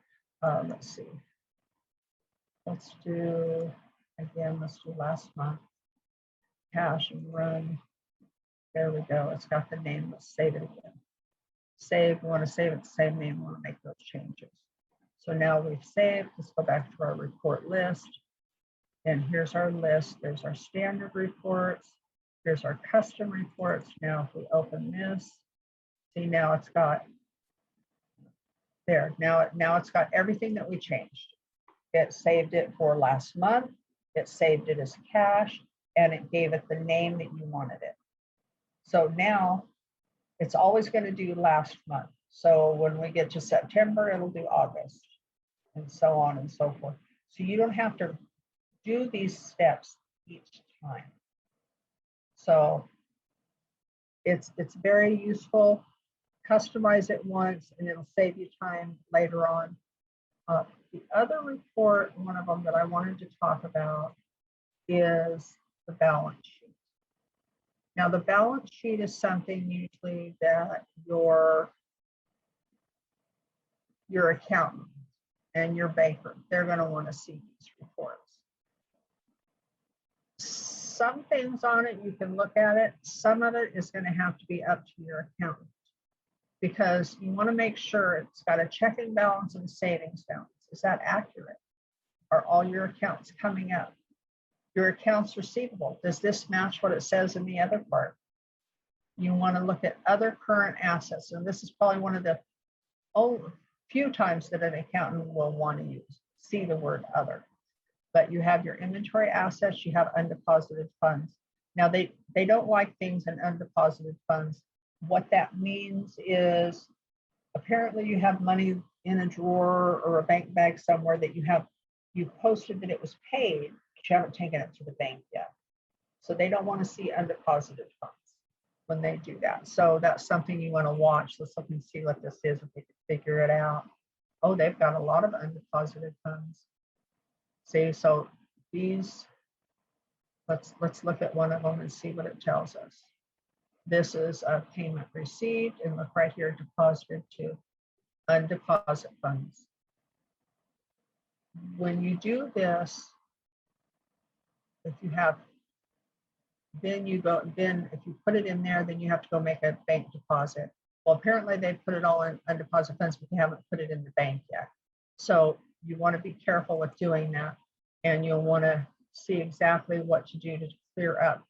Speaker 1: let's see. Let's do, again, let's do last month. Cash and run. There we go. It's got the name. Let's save it again. Save. We want to save it the same name. We want to make those changes. So now we've saved. Let's go back to our report list. And here's our list. There's our standard reports. Here's our custom reports. Now, if we open this, see now it's got there. Now it's got everything that we changed. It saved it for last month. It saved it as cash, and it gave it the name that you wanted it. So now it's always going to do last month. So when we get to September, it'll do August, and so on and so forth. So you don't have to do these steps each time. So it's very useful. Customize it once and it'll save you time later on. The other report, one of them that I wanted to talk about, is the balance sheet. Now the balance sheet is something usually that your accountant and your banker, they're going to want to see these reports. Some things on it, you can look at it. Some of it is going to have to be up to your accountant, because you want to make sure it's got a checking balance and a savings balance. Is that accurate? Are all your accounts coming up? Your accounts receivable, does this match what it says in the other part? You want to look at other current assets, and this is probably one of the few times that an accountant will want to see the word other. But you have your inventory assets, you have undeposited funds. Now they don't like things in undeposited funds What that means is apparently you have money in a drawer or a bank bag somewhere that you posted that it was paid, but you haven't taken it to the bank yet. So they don't want to see undeposited funds when they do that. So that's something you want to watch. Let's look and see what this is if we can figure it out. Oh, they've got a lot of undeposited funds. See, so these, let's look at one of them and see what it tells us. This is a payment received, and look right here, deposited to undeposited funds. When you do this, if you have, then you go, then if you put it in there, then you have to go make a bank deposit. Well, apparently they put it all in undeposited funds, but they haven't put it in the bank yet. So you want to be careful with doing that, and you'll want to see exactly what to do to clear up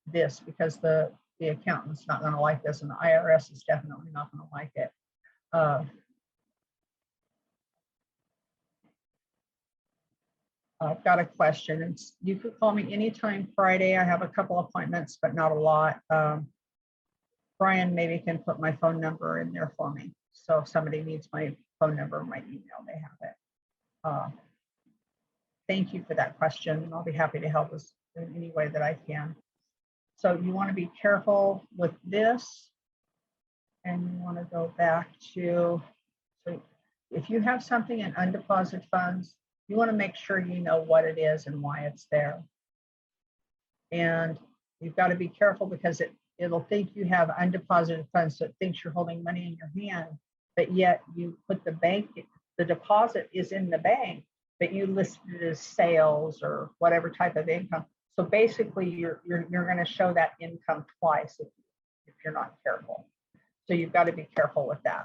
Speaker 1: this, because the accountant's not going to like this, and the IRS is definitely not going to like it. I've got a question, and you could call me anytime Friday. I have a couple appointments, but not a lot. Brian maybe can put my phone number in there for me. So if somebody needs my phone number or my email, they have it. Thank you for that question, and I'll be happy to help us in any way that I can. So you want to be careful with this, and you want to go back to, so if you have something in undeposited funds, you want to make sure you know what it is and why it's there. And you've got to be careful because it'll think you have undeposited funds, so it thinks you're holding money in your hand, but yet you put the deposit is in the bank, but you listed it as sales or whatever type of income. So basically you're going to show that income twice if you're not careful. So you've got to be careful with that.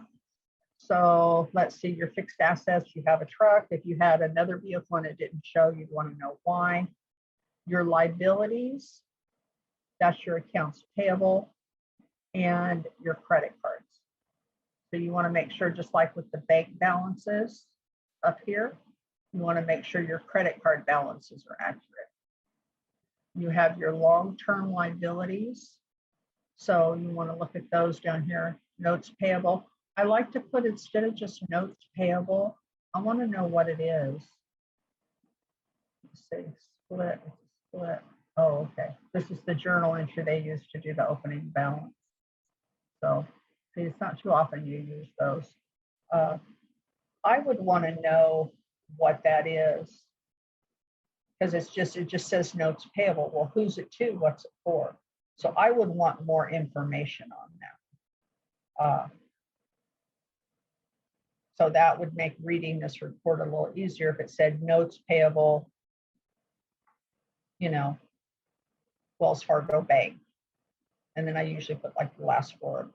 Speaker 1: So let's see, your fixed assets, you have a truck. If you had another vehicle and it didn't show, you'd want to know why. Your liabilities, that's your accounts payable and your credit cards. So you want to make sure, just like with the bank balances up here, you want to make sure your credit card balances are accurate. You have your long-term liabilities. So you want to look at those down here, notes payable. I like to put, instead of just notes payable, I want to know what it is. Let's see, split. Oh, okay. This is the journal entry they use to do the opening balance. So see, it's not too often you use those. I would want to know what that is, because it just says notes payable. Well, who's it to? What's it for? So I would want more information on that. So that would make reading this report a little easier if it said notes payable, Wells Fargo Bank. And then I usually put like the last four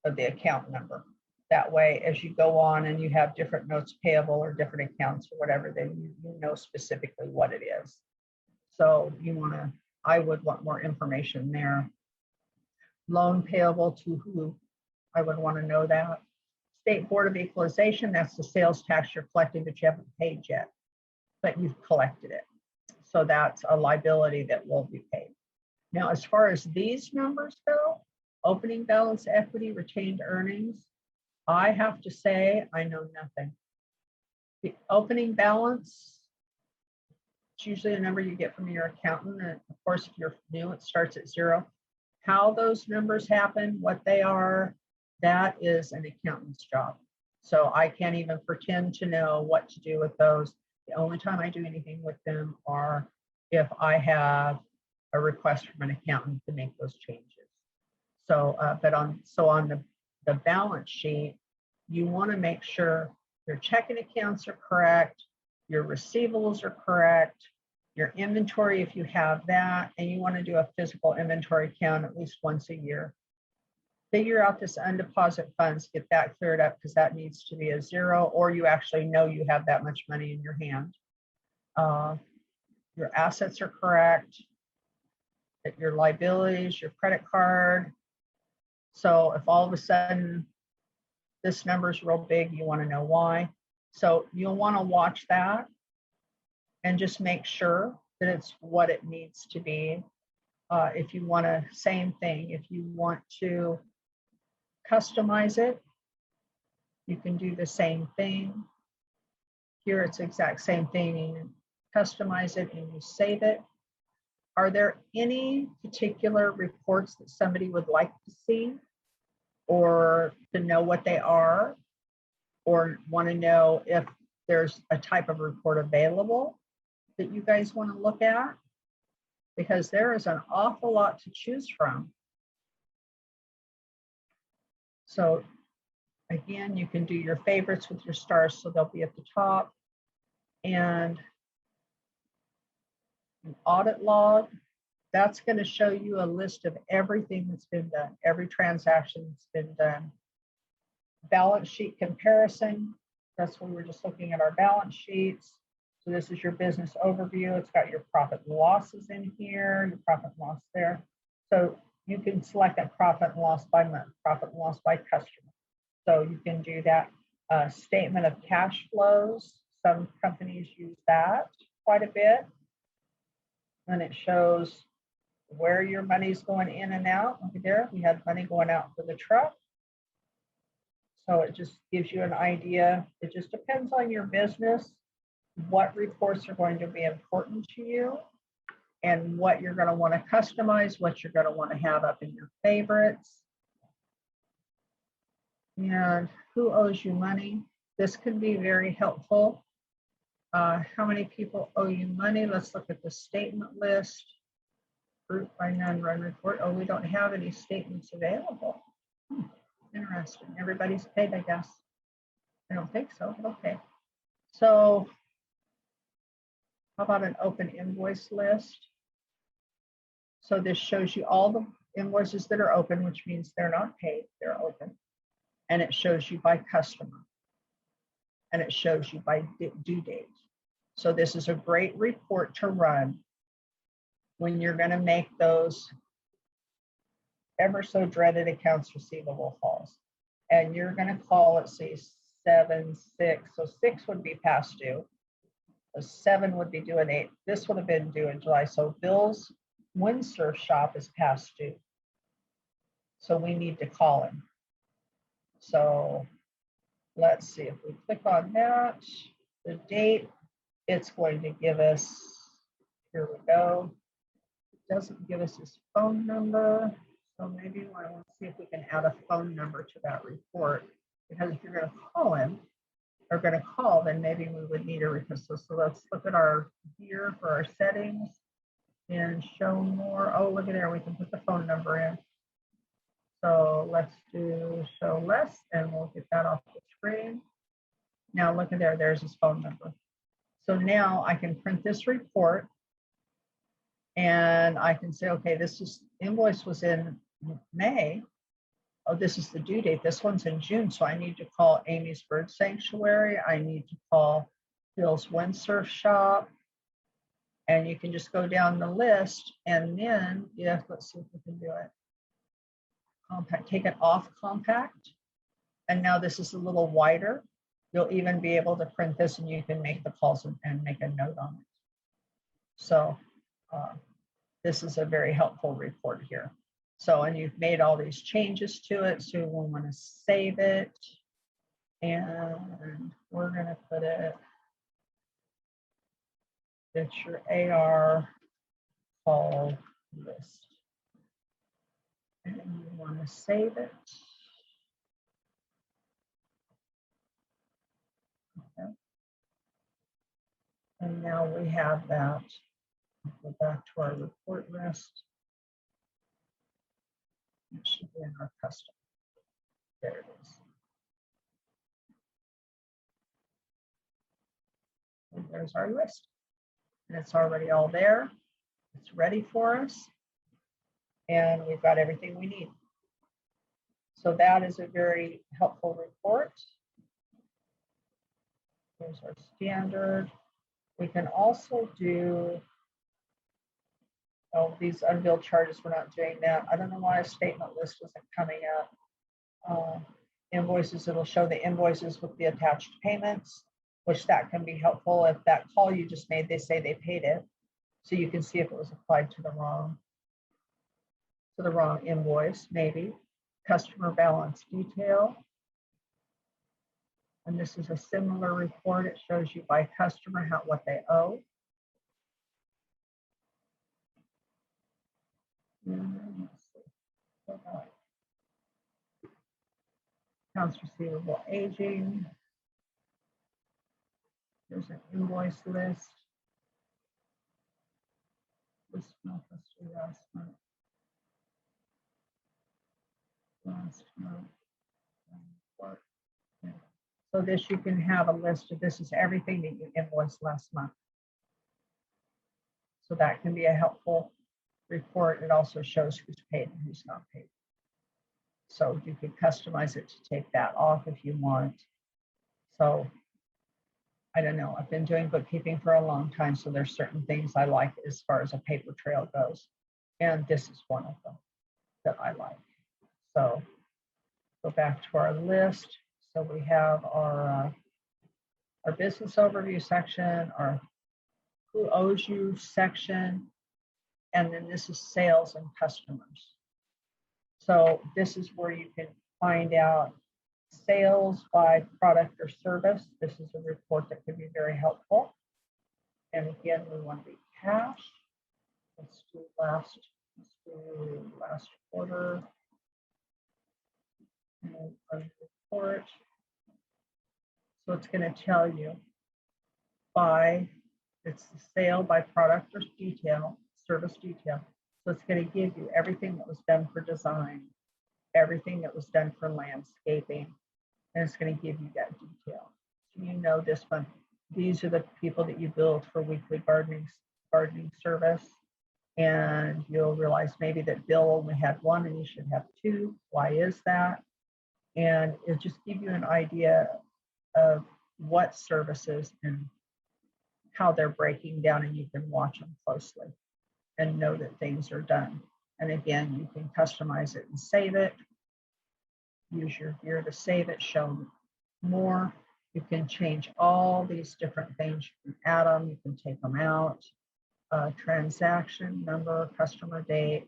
Speaker 1: of the account number. That way, as you go on and you have different notes payable or different accounts or whatever, then you know specifically what it is. So I would want more information there. Loan payable to who? I would want to know that. State Board of Equalization, that's the sales tax you're collecting that you haven't paid yet, but you've collected it. So that's a liability that will be paid. Now, as far as these numbers go, opening balance, equity, retained earnings, I have to say I know nothing. The opening balance, it's usually a number you get from your accountant. And of course, if you're new, it starts at 0. How those numbers happen, what they are, that is an accountant's job. So I can't even pretend to know what to do with those. The only time I do anything with them are if I have a request from an accountant to make those changes. So, but on the balance sheet, you want to make sure your checking accounts are correct, your receivables are correct, your inventory, if you have that, and you want to do a physical inventory count at least once a year. Figure out this undeposited funds, get that cleared up, because that needs to be a 0, or you actually know you have that much money in your hand. Your assets are correct, that your liabilities, your credit card. So if all of a sudden this number is real big, you want to know why. So you'll want to watch that and just make sure that it's what it needs to be. If you want to, same thing, if you want to customize it, you can do the same thing. Here it's exact same thing. You customize it and you save it. Are there any particular reports that somebody would like to see or to know what they are, or want to know if there's a type of report available that you guys want to look at? Because there is an awful lot to choose from. So again, you can do your favorites with your stars, so they'll be at the top. And an audit log, that's going to show you a list of everything that's been done, every transaction that's been done. Balance sheet comparison, that's when we're just looking at our balance sheets. So this is your business overview. It's got your profit and losses in here, your profit and loss there. So you can select that profit and loss by month, profit and loss by customer. So you can do that. Statement of cash flows. Some companies use that quite a bit. And it shows where your money's going in and out. Look there, we had money going out for the truck. So it just gives you an idea. It just depends on your business, what reports are going to be important to you, and what you're going to want to customize, what you're going to want to have up in your favorites. And who owes you money? This can be very helpful. How many people owe you money? Let's look at the statement list. Group by non-run report. Oh, we don't have any statements available. Interesting. Everybody's paid, I guess. I don't think so, but okay. So how about an open invoice list? So this shows you all the invoices that are open, which means they're not paid, they're open. And it shows you by customer. And it shows you by due date. So this is a great report to run when you're going to make those ever so dreaded accounts receivable calls. And you're going to call, let's see, 7, 6. So 6 would be past due. 7 would be due in 8. This would have been due in July. So Bill's windsurf shop is past due. So we need to call him. So let's see if we click on that, the date, it's going to give us, here we go. It doesn't give us his phone number. So maybe I want to see if we can add a phone number to that report, because if you're going to call him or going to call, then maybe we would need a request. So let's look at our here for our settings and show more. Oh, look at there, we can put the phone number in. So let's do show less and we'll get that off the screen. Now look at there, there's his phone number. So now I can print this report and I can say, okay, this is invoice was in May. Oh, this is the due date. This one's in June. So I need to call Amy's Bird Sanctuary. I need to call Bill's Windsurf Shop. And you can just go down the list. And then, yeah, let's see if we can do it. Compact, take it off compact. And now this is a little wider. You'll even be able to print this and you can make the calls and make a note on it. So this is a very helpful report here. So, and you've made all these changes to it. So we'll want to save it. And we're going to put it, it's your AR call list. And you want to save it. Okay. And now we have that. Go back to our report list. It should be in our custom. There it is. And there's our list. And it's already all there. It's ready for us. And we've got everything we need. So that is a very helpful report. Here's our standard. We can also do, oh, these unbilled charges, we're not doing that. I don't know why a statement list isn't coming up. Invoices, it'll show the invoices with the attached payments, which that can be helpful. If that call you just made, they say they paid it. So you can see if it was applied to the wrong invoice, maybe. customer balance detail. And this is a similar report. It shows you by customer what they owe. And let's see. Accounts receivable aging. There's an invoice list. This month, let's do last month. Last month. So this, you can have a list of, this is everything that you invoiced last month. So that can be a helpful report. It also shows who's paid and who's not paid. So you can customize it to take that off if you want. So I don't know, I've been doing bookkeeping for a long time, so there's certain things I like as far as a paper trail goes. And this is one of them that I like. So go back to our list. So we have our business overview section, our who owes you section, and then this is sales and customers. So this is where you can find out sales by product or service. This is a report that could be very helpful. And again, we want the cash. Let's do last quarter. And our report. So it's going to tell you by, it's the sale by product or detail, service detail. So it's going to give you everything that was done for design, everything that was done for landscaping, and it's going to give you that detail. So you know this month, these are the people that you billed for weekly gardening service, and you'll realize maybe that Bill only had one and you should have two. Why is that? And it'll just give you an idea of what services and how they're breaking down, and you can watch them closely and know that things are done. And again, you can customize it and save it. Use your gear to save it, show more. You can change all these different things. You can add them, you can take them out. Transaction number, customer date,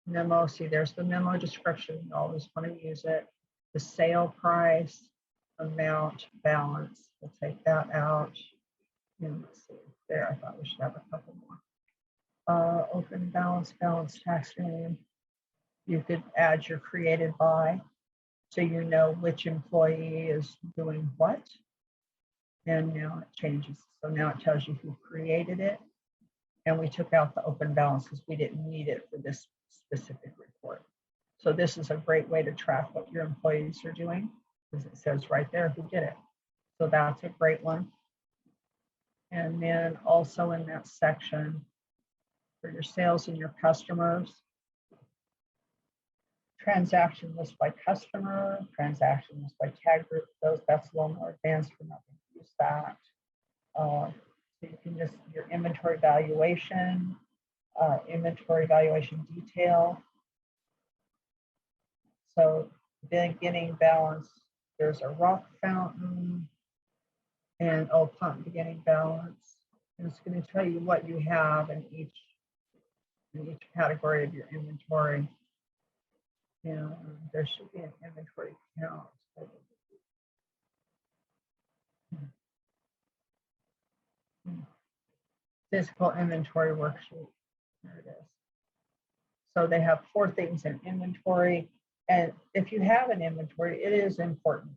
Speaker 1: memo. See, there's the memo description. You always want to use it. The sale price, amount, balance. We'll take that out. And let's see, there, I thought we should have a couple more. Open balance, balance tax name. You could add your created by, so you know which employee is doing what. And now it changes. So now it tells you who created it. And we took out the open balance because we didn't need it for this specific report. So this is a great way to track what your employees are doing, because it says right there who did it. So that's a great one. And then also in that section for your sales and your customers, transaction list by customer, transaction list by tag group. That's a little more advanced. We're not going to use that. So you can just, your inventory valuation detail. So beginning balance, there's a rock fountain and pump beginning balance. And it's going to tell you what you have in each category of your inventory. And there should be an inventory count. Physical inventory worksheet. There it is. So they have 4 things in inventory. And if you have an inventory, it is important,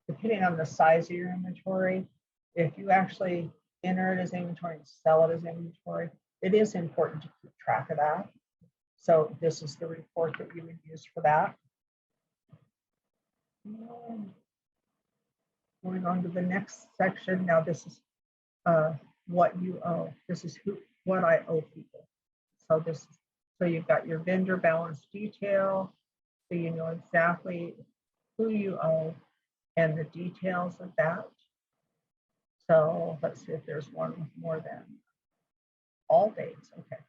Speaker 1: depending on the size of your inventory. If you actually enter it as inventory and sell it as inventory, it is important to keep track of that. So this is the report that you would use for that. Going on to the next section. Now this is what you owe. This is what I owe people. So you've got your vendor balance detail, so you know exactly who you owe and the details of that. So let's see if there's one with more than all dates. Okay.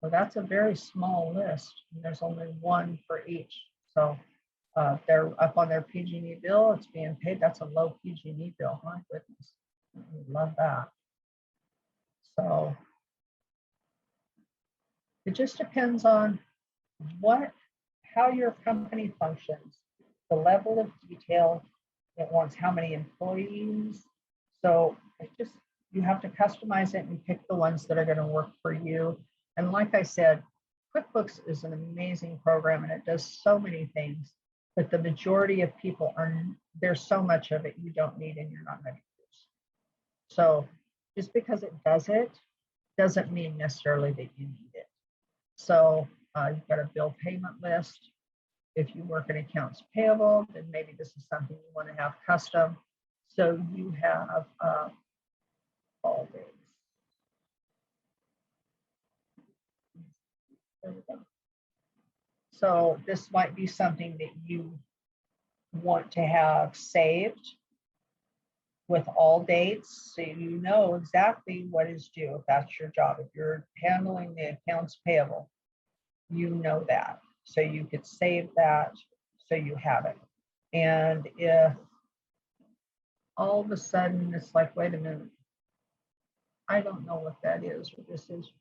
Speaker 1: So that's a very small list. And there's only one for each. So they're up on their PG&E bill. It's being paid. That's a low PG&E bill. My goodness. I love that. So it just depends on what how your company functions, the level of detail. It wants how many employees. So it just, you have to customize it and pick the ones that are going to work for you. And like I said, QuickBooks is an amazing program and it does so many things, but the majority of people there's so much of it you don't need and you're not going to use. So just because it does it doesn't mean necessarily that you need it. So you've got a bill payment list. If you work in accounts payable, then maybe this is something you want to have custom. So you have all days. There we go. So this might be something that you want to have saved with all dates, so you know exactly what is due if that's your job. If you're handling the accounts payable, you know that. So you could save that so you have it. And if all of a sudden it's like, wait a minute, I don't know what that is or this is,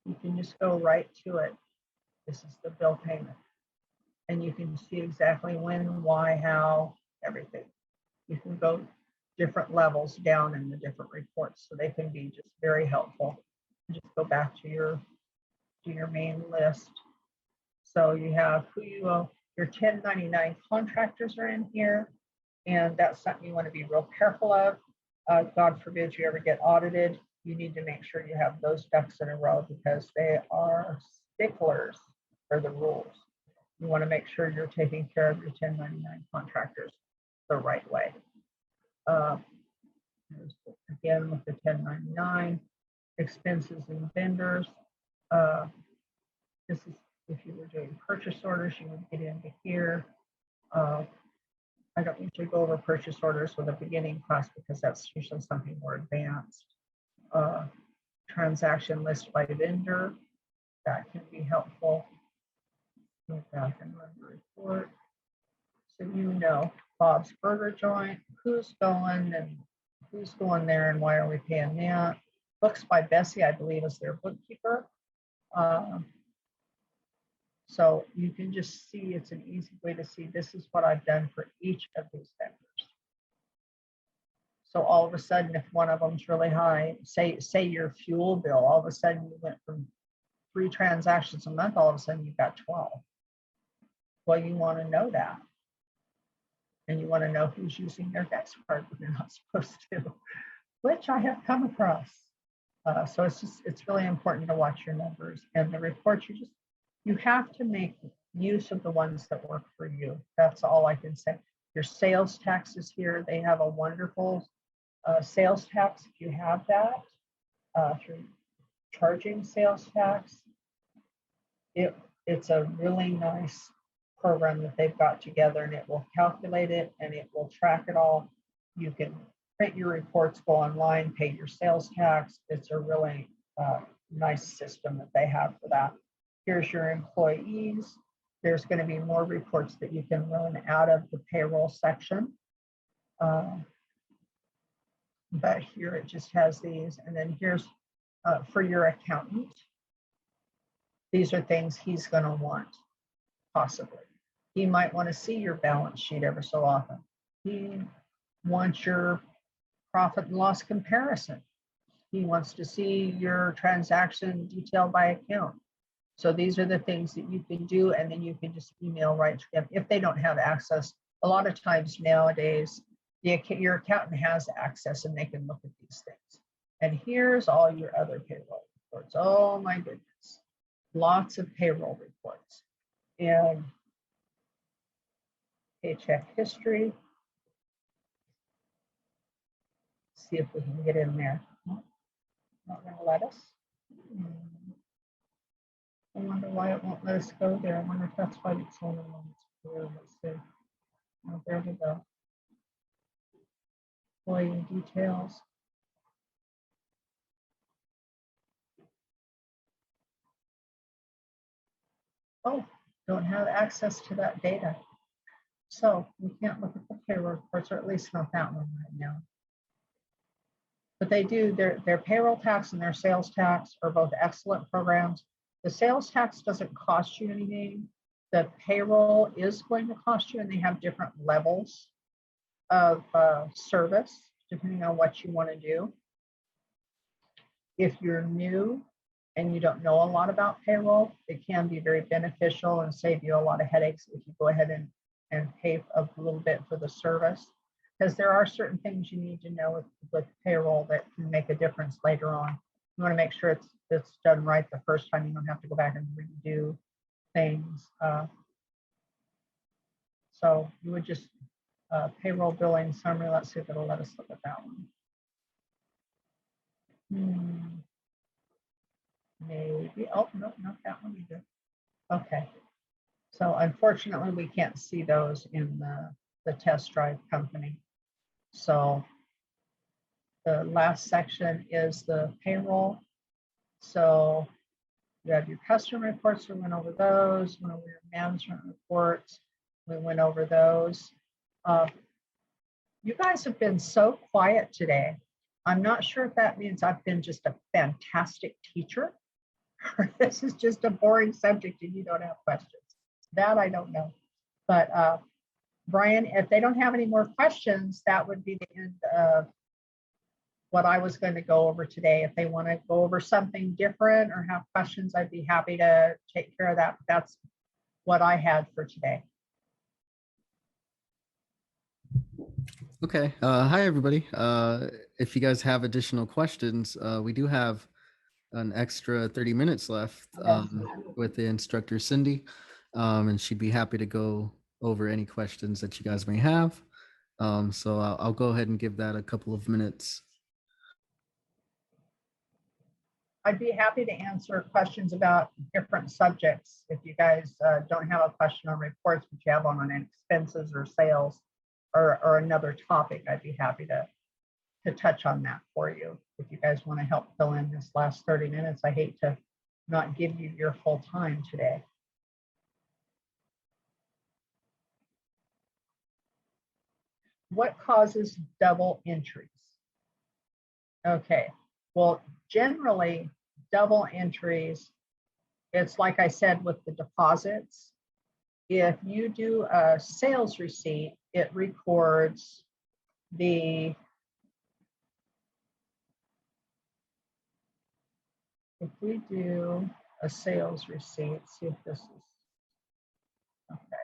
Speaker 1: you can just go right to it. This is the bill payment. And you can see exactly when, why, how, everything. You can go different levels down in the different reports, so they can be just very helpful. Just go back to your main list. So you have who you owe, your 1099 contractors are in here, and that's something you want to be real careful of. God forbid you ever get audited. You need to make sure you have those ducks in a row because they are sticklers for the rules. You want to make sure you're taking care of your 1099 contractors the right way. Again, with the 1099 expenses and vendors, this is if you were doing purchase orders, you would get into here. I don't usually go over purchase orders with a beginning class because that's usually something more advanced. Transaction list by vendor, that can be helpful. Go back and run the report. So you know Bob's Burger Joint, who's going and who's going there and why are we paying that. Books by Bessie, I believe, is their bookkeeper. So you can just see, it's an easy way to see this is what I've done for each of these vendors. So all of a sudden, if one of them's really high, say your fuel bill, all of a sudden you went from 3 transactions a month, all of a sudden you've got 12. Well, you want to know that. And you want to know who's using their gas card when they're not supposed to, which I have come across. So it's really important to watch your numbers and the reports. You have to make use of the ones that work for you. That's all I can say. Your sales tax is here. They have a wonderful sales tax if you have that through charging sales tax. It's a really nice program that they've got together, and it will calculate it and it will track it all. You can print your reports, go online, pay your sales tax. It's a really nice system that they have for that. Here's your employees. There's going to be more reports that you can run out of the payroll section. But here it just has these. And then here's for your accountant. These are things he's going to want, possibly. He might want to see your balance sheet every so often. He wants your profit and loss comparison. He wants to see your transaction detailed by account. So these are the things that you can do, and then you can just email right to them if they don't have access. A lot of times nowadays, your accountant has access and they can look at these things. And here's all your other payroll reports. Oh my goodness, lots of payroll reports. And paycheck history. See if we can get in there. Not going to let us. I wonder why it won't let us go there. I wonder if that's why it's only one that's clear. Let's see. Oh, there we go. Employee details. Oh, don't have access to that data. So we can't look at the payroll reports, or at least not that one right now. But they do, their payroll tax and their sales tax are both excellent programs. The sales tax doesn't cost you anything. The payroll is going to cost you, and they have different levels of service depending on what you want to do. If you're new and you don't know a lot about payroll, it can be very beneficial and save you a lot of headaches if you go ahead and pay a little bit for the service, because there are certain things you need to know with payroll that can make a difference later on. You want to make sure it's done right the first time. You don't have to go back and redo things. So you would just payroll billing summary. Let's see if it'll let us look at that one. Maybe. Oh, no, not that one either. Okay. So unfortunately, we can't see those in the test drive company. So the last section is the payroll. So you have your customer reports. We went over those. We went over your management reports. We went over those. You guys have been so quiet today. I'm not sure if that means I've been just a fantastic teacher, or this is just a boring subject and you don't have questions. That I don't know. But Brian, if they don't have any more questions, that would be the end of what I was going to go over today. If they want to go over something different or have questions, I'd be happy to take care of that. That's what I had for today.
Speaker 2: Okay. Hi, everybody. If you guys have additional questions, we do have an extra 30 minutes left with the instructor, Cindy, and she'd be happy to go over any questions that you guys may have. So I'll go ahead and give that a couple of minutes.
Speaker 1: I'd be happy to answer questions about different subjects. If you guys don't have a question on reports, but you have one on expenses or sales or another topic, I'd be happy to touch on that for you. If you guys want to help fill in this last 30 minutes, I hate to not give you your full time today. What causes double entries? Okay, well, generally double entries, it's like I said with the deposits. If you do a sales receipt, it records the, if we do a sales receipt, see if this is, okay.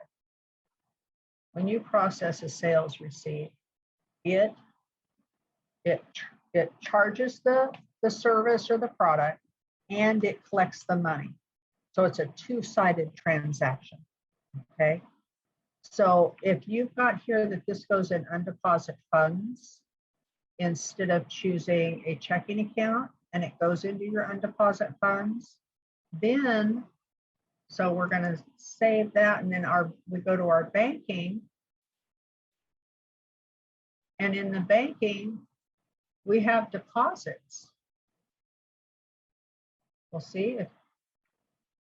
Speaker 1: When you process a sales receipt, it charges the service or the product, and it collects the money. So it's a two-sided transaction, okay? So if you've got here that this goes in undeposit funds, instead of choosing a checking account and it goes into your undeposit funds, then, so we're gonna save that, and then we go to our banking, and in the banking, we have deposits. We'll see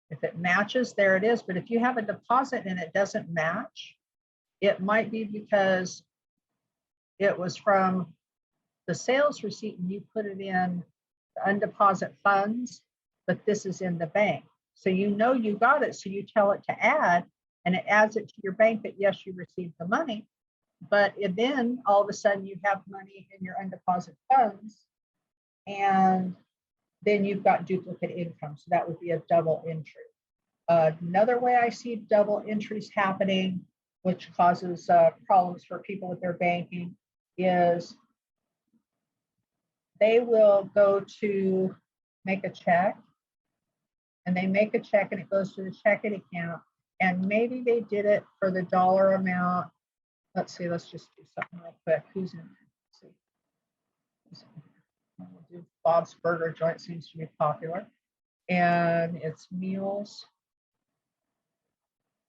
Speaker 1: if it matches, there it is. But if you have a deposit and it doesn't match, it might be because it was from the sales receipt and you put it in the undeposit funds, but this is in the bank. So you know you got it, so you tell it to add, and it adds it to your bank that yes, you received the money. But then all of a sudden you have money in your undeposit funds, and then you've got duplicate income. So that would be a double entry. Another way I see double entries happening, which causes problems for people with their banking, is they will go to make a check, and they make a check and it goes to the checking account, and maybe they did it for the dollar amount. Let's see, let's just do something real quick. Who's in there? Let's see. We'll do Bob's Burger Joint, seems to be popular. And it's meals.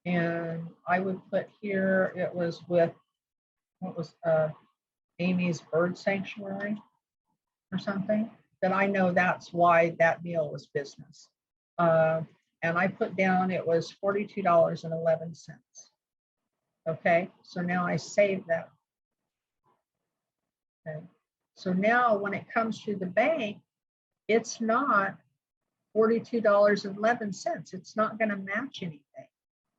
Speaker 1: And I would put here, it was with, what was Amy's Bird Sanctuary or something. Then I know that's why that meal was business. And I put down it was $42.11. Okay, so now I save that. Okay, so now when it comes to the bank, it's not $42.11. It's not going to match anything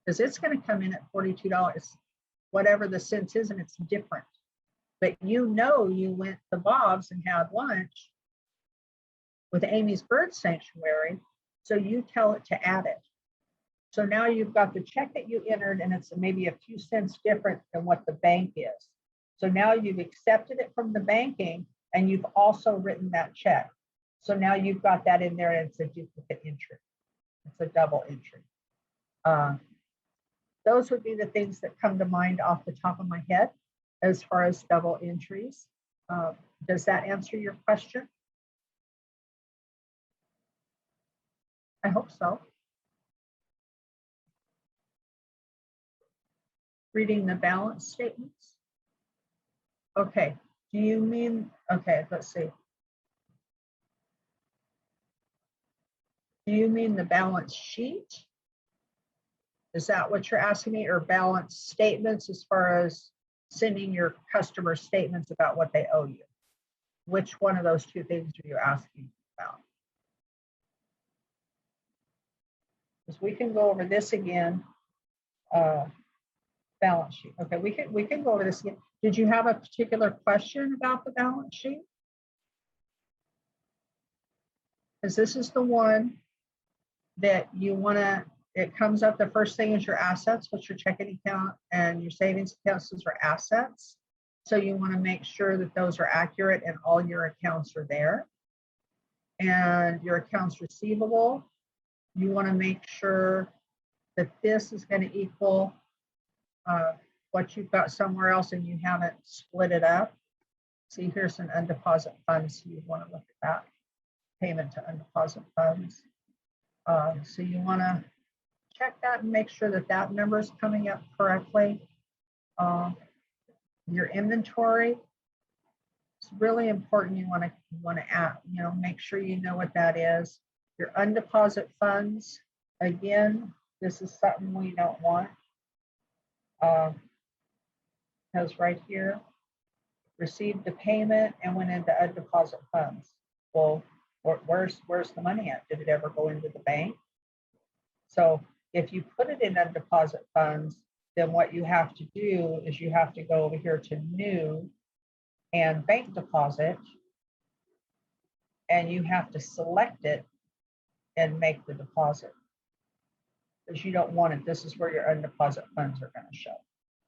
Speaker 1: because it's going to come in at $42, whatever the cents is, and it's different. But you went to Bob's and had lunch with Amy's Bird Sanctuary, so you tell it to add it. So now you've got the check that you entered, and it's maybe a few cents different than what the bank is. So now you've accepted it from the banking, and you've also written that check. So now you've got that in there, and it's a duplicate entry. It's a double entry. Those would be the things that come to mind off the top of my head as far as double entries. Does that answer your question? I hope so. Reading the balance statements. Okay, do you mean, okay, let's see. Do you mean the balance sheet? Is that what you're asking me, or balance statements as far as sending your customer statements about what they owe you? Which one of those two things are you asking about? Because we can go over this again. Balance sheet. Okay, we can go over this again. Did you have a particular question about the balance sheet? Because this is the one that you want to, it comes up, the first thing is your assets, which your checking account and your savings accounts are assets. So you want to make sure that those are accurate and all your accounts are there. And your accounts receivable, you want to make sure that this is going to equal what you've got somewhere else and you haven't split it up. See, here's some undeposit funds. So you want to look at that payment to undeposit funds. So you want to check that and make sure that that number is coming up correctly. Your inventory, it's really important. You want to add, make sure you know what that is. Your undeposit funds, again, this is something we don't want. Because right here, received the payment and went into undeposit funds. Well, where's the money at? Did it ever go into the bank? So if you put it in undeposit funds, then what you have to do is you have to go over here to new and bank deposit, and you have to select it and make the deposit. Because you don't want it. This is where your undeposit funds are going to show.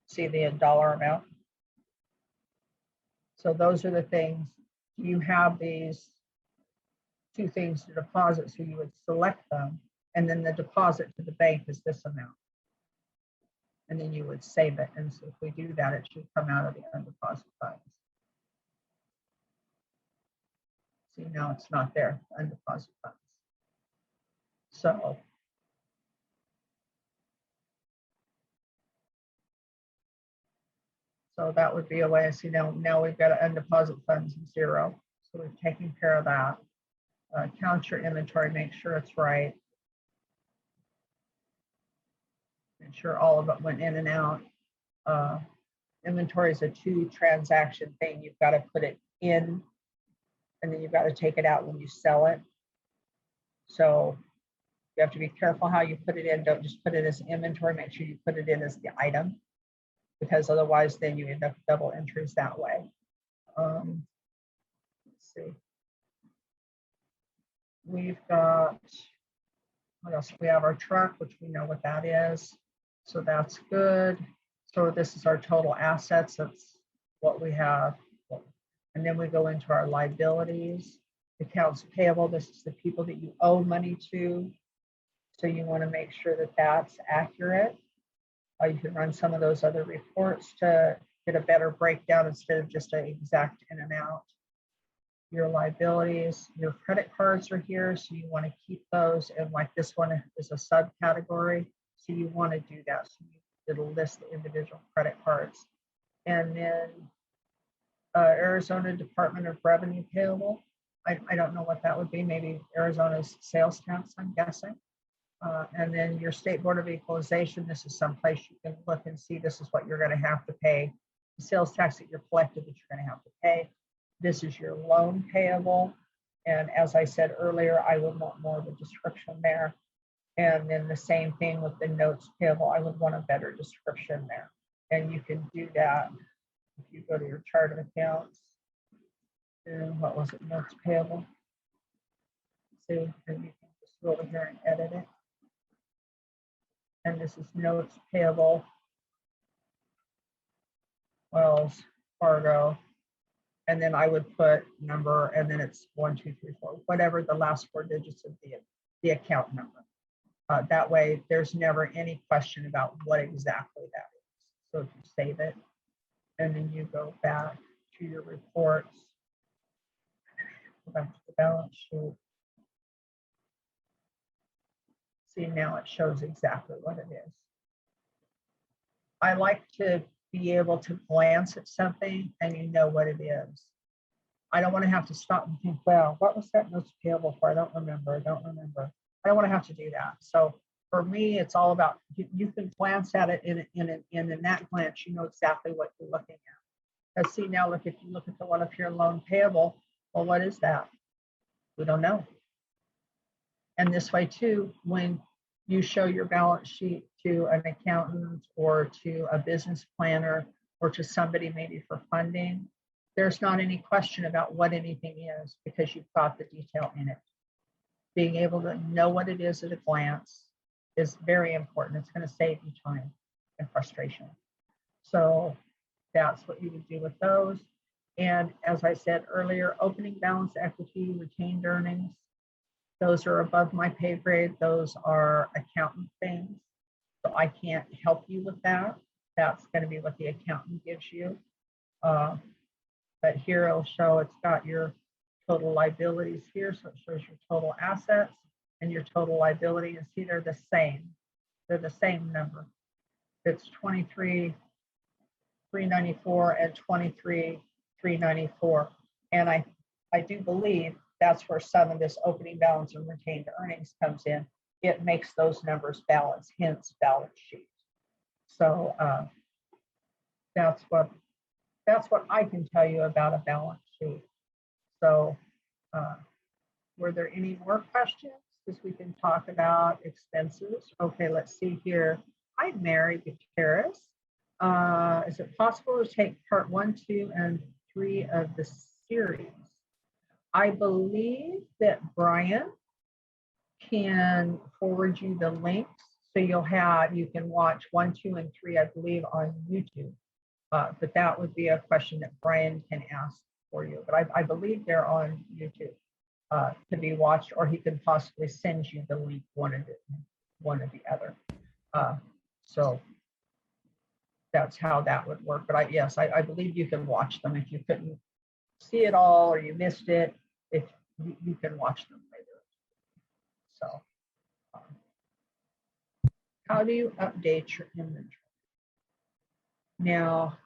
Speaker 1: See the dollar amount? So those are the things. You have these two things to deposit, so you would select them, and then the deposit to the bank is this amount. And then you would save it. And so if we do that, it should come out of the undeposit funds. See, now it's not there, undeposit funds. So that would be a way. See, now we've got an undeposit funds of 0. So we've taken care of that. Count your inventory, make sure it's right. Make sure all of it went in and out. Inventory is a 2-transaction thing. You've got to put it in, and then you've got to take it out when you sell it. So you have to be careful how you put it in. Don't just put it as inventory. Make sure you put it in as the item, because otherwise then you end up double entries that way. Let's see. We've got, what else? We have our truck, which we know what that is. So that's good. So this is our total assets. That's what we have. And then we go into our liabilities, accounts payable. This is the people that you owe money to. So you want to make sure that that's accurate. You can run some of those other reports to get a better breakdown instead of just an exact in and out. Your liabilities, your credit cards are here, so you want to keep those. And like this one is a subcategory, so you want to do that. So it'll list the individual credit cards. And then Arizona Department of Revenue payable. I don't know what that would be. Maybe Arizona's sales tax, I'm guessing. And then your State Board of Equalization, this is someplace you can look and see this is what you're going to have to pay. The sales tax that you're collected that you're going to have to pay. This is your loan payable. And as I said earlier, I would want more of a description there. And then the same thing with the notes payable, I would want a better description there. And you can do that if you go to your chart of accounts. And what was it, notes payable? See, and you can just go over here and edit it. And this is notes payable, Wells Fargo. And then I would put number, and then it's 1, 2, 3, 4, whatever the last 4 digits of the account number. That way, there's never any question about what exactly that is. So if you save it, and then you go back to your reports, go back to the balance sheet. See, now it shows exactly what it is. I like to be able to glance at something and you know what it is. I don't want to have to stop and think, well, what was that notes payable for? I don't remember. I don't want to have to do that. So for me, it's all about, you can glance at it in that glance, you know exactly what you're looking at. Now see, now look, if you look at the one up here, loan payable, well, what is that? We don't know. And this way too, when you show your balance sheet to an accountant or to a business planner or to somebody maybe for funding, there's not any question about what anything is because you've got the detail in it. Being able to know what it is at a glance is very important. It's going to save you time and frustration. So that's what you would do with those. And as I said earlier, opening balance equity, retained earnings, those are above my pay grade. Those are accountant things. So I can't help you with that. That's going to be what the accountant gives you. But here it'll show it's got your total liabilities here. So it shows your total assets and your total liability. And see, they're the same. They're the same number. It's 23,394 and 23,394. And I do believe that's where some of this opening balance and retained earnings comes in. It makes those numbers balance, hence balance sheet. So that's what I can tell you about a balance sheet. So were there any more questions? Because we can talk about expenses. Okay, let's see here. Hi, Mary Gutierrez. Is it possible to take part 1, 2, and 3 of the series? I believe that Brian can forward you the links. So you can watch 1, 2, and 3, I believe, on YouTube. But that would be a question that Brian can ask for you. But I believe they're on YouTube to be watched, or he can possibly send you the link, one or the other. So that's how that would work. But yes, I believe you can watch them if you couldn't see it all or you missed it. If you can watch them later. So how do you update your inventory? Now,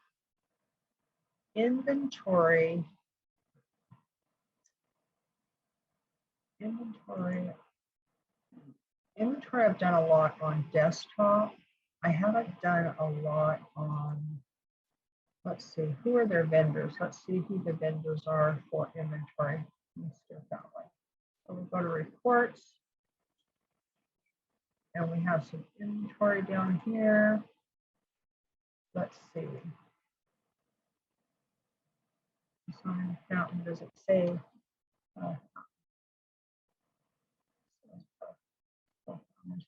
Speaker 1: inventory, I've done a lot on desktop. I haven't done a lot on, let's see, who are their vendors? Let's see who the vendors are for inventory. Let's do it that way. So we go to reports, and we have some inventory down here. Let's see. Some accountant, does it say?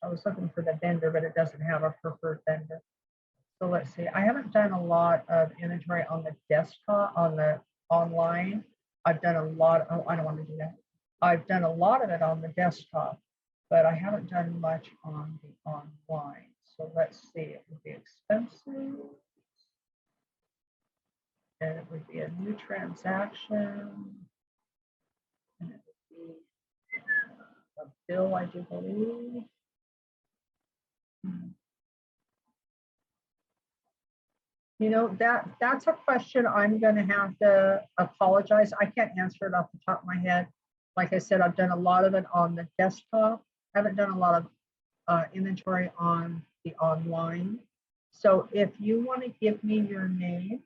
Speaker 1: I was looking for the vendor, but it doesn't have a preferred vendor. So let's see. I haven't done a lot of inventory on the desktop, on the online. I've done a lot. Oh, I don't want to do that. I've done a lot of it on the desktop, but I haven't done much on the online. So let's see. It would be expensive. And it would be a new transaction. And it would be a bill, I do believe. You know, that's a question I'm going to have to apologize. I can't answer it off the top of my head. Like I said, I've done a lot of it on the desktop. I haven't done a lot of inventory on the online. So if you want to give me your name,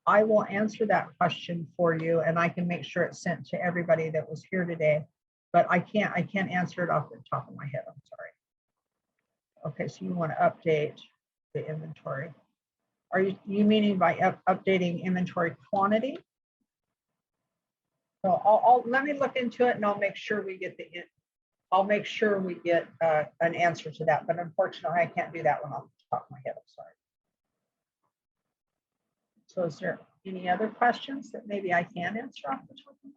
Speaker 1: I will answer that question for you, and I can make sure it's sent to everybody that was here today. But I can't answer it off the top of my head. I'm sorry. Okay, so you want to update the inventory. Are you meaning by updating inventory quantity? So let me look into it, and I'll make sure we get an answer to that. But unfortunately, I can't do that one off the top of my head. I'm sorry. So is there any other questions that maybe I can answer off the top of my head?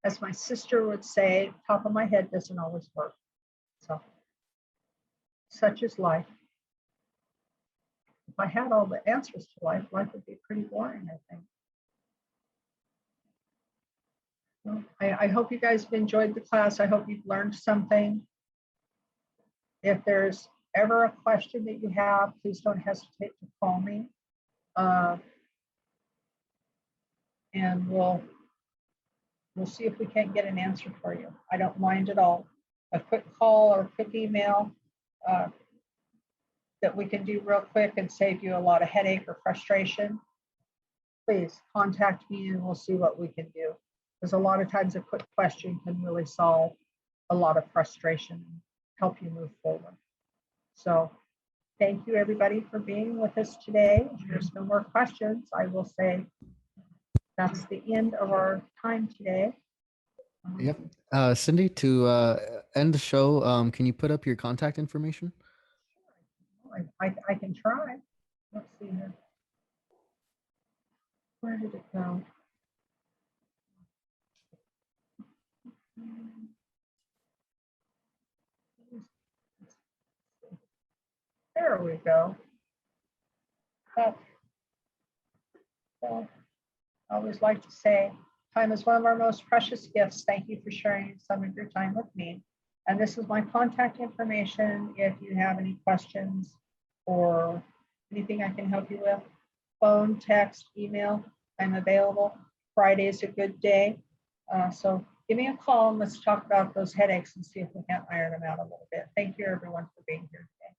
Speaker 1: As my sister would say, top of my head doesn't always work. So such is life. If I had all the answers to life, life would be pretty boring, I think. Well, I hope you guys have enjoyed the class. I hope you've learned something. If there's ever a question that you have, please don't hesitate to call me. And we'll see if we can't get an answer for you. I don't mind at all. A quick call or a quick email that we can do real quick and save you a lot of headache or frustration. Please contact me and we'll see what we can do. Because a lot of times a quick question can really solve a lot of frustration and help you move forward. So thank you everybody for being with us today. If there's no more questions, I will say that's the end of our time today.
Speaker 2: Yep. Cindy, to end the show, can you put up your contact information?
Speaker 1: I can try. Let's see here. Where did it go? There we go. So I always like to say, time is one of our most precious gifts. Thank you for sharing some of your time with me. And this is my contact information. If you have any questions or anything I can help you with, phone, text, email, I'm available. Friday is a good day. So give me a call and let's talk about those headaches and see if we can't iron them out a little bit. Thank you everyone for being here today.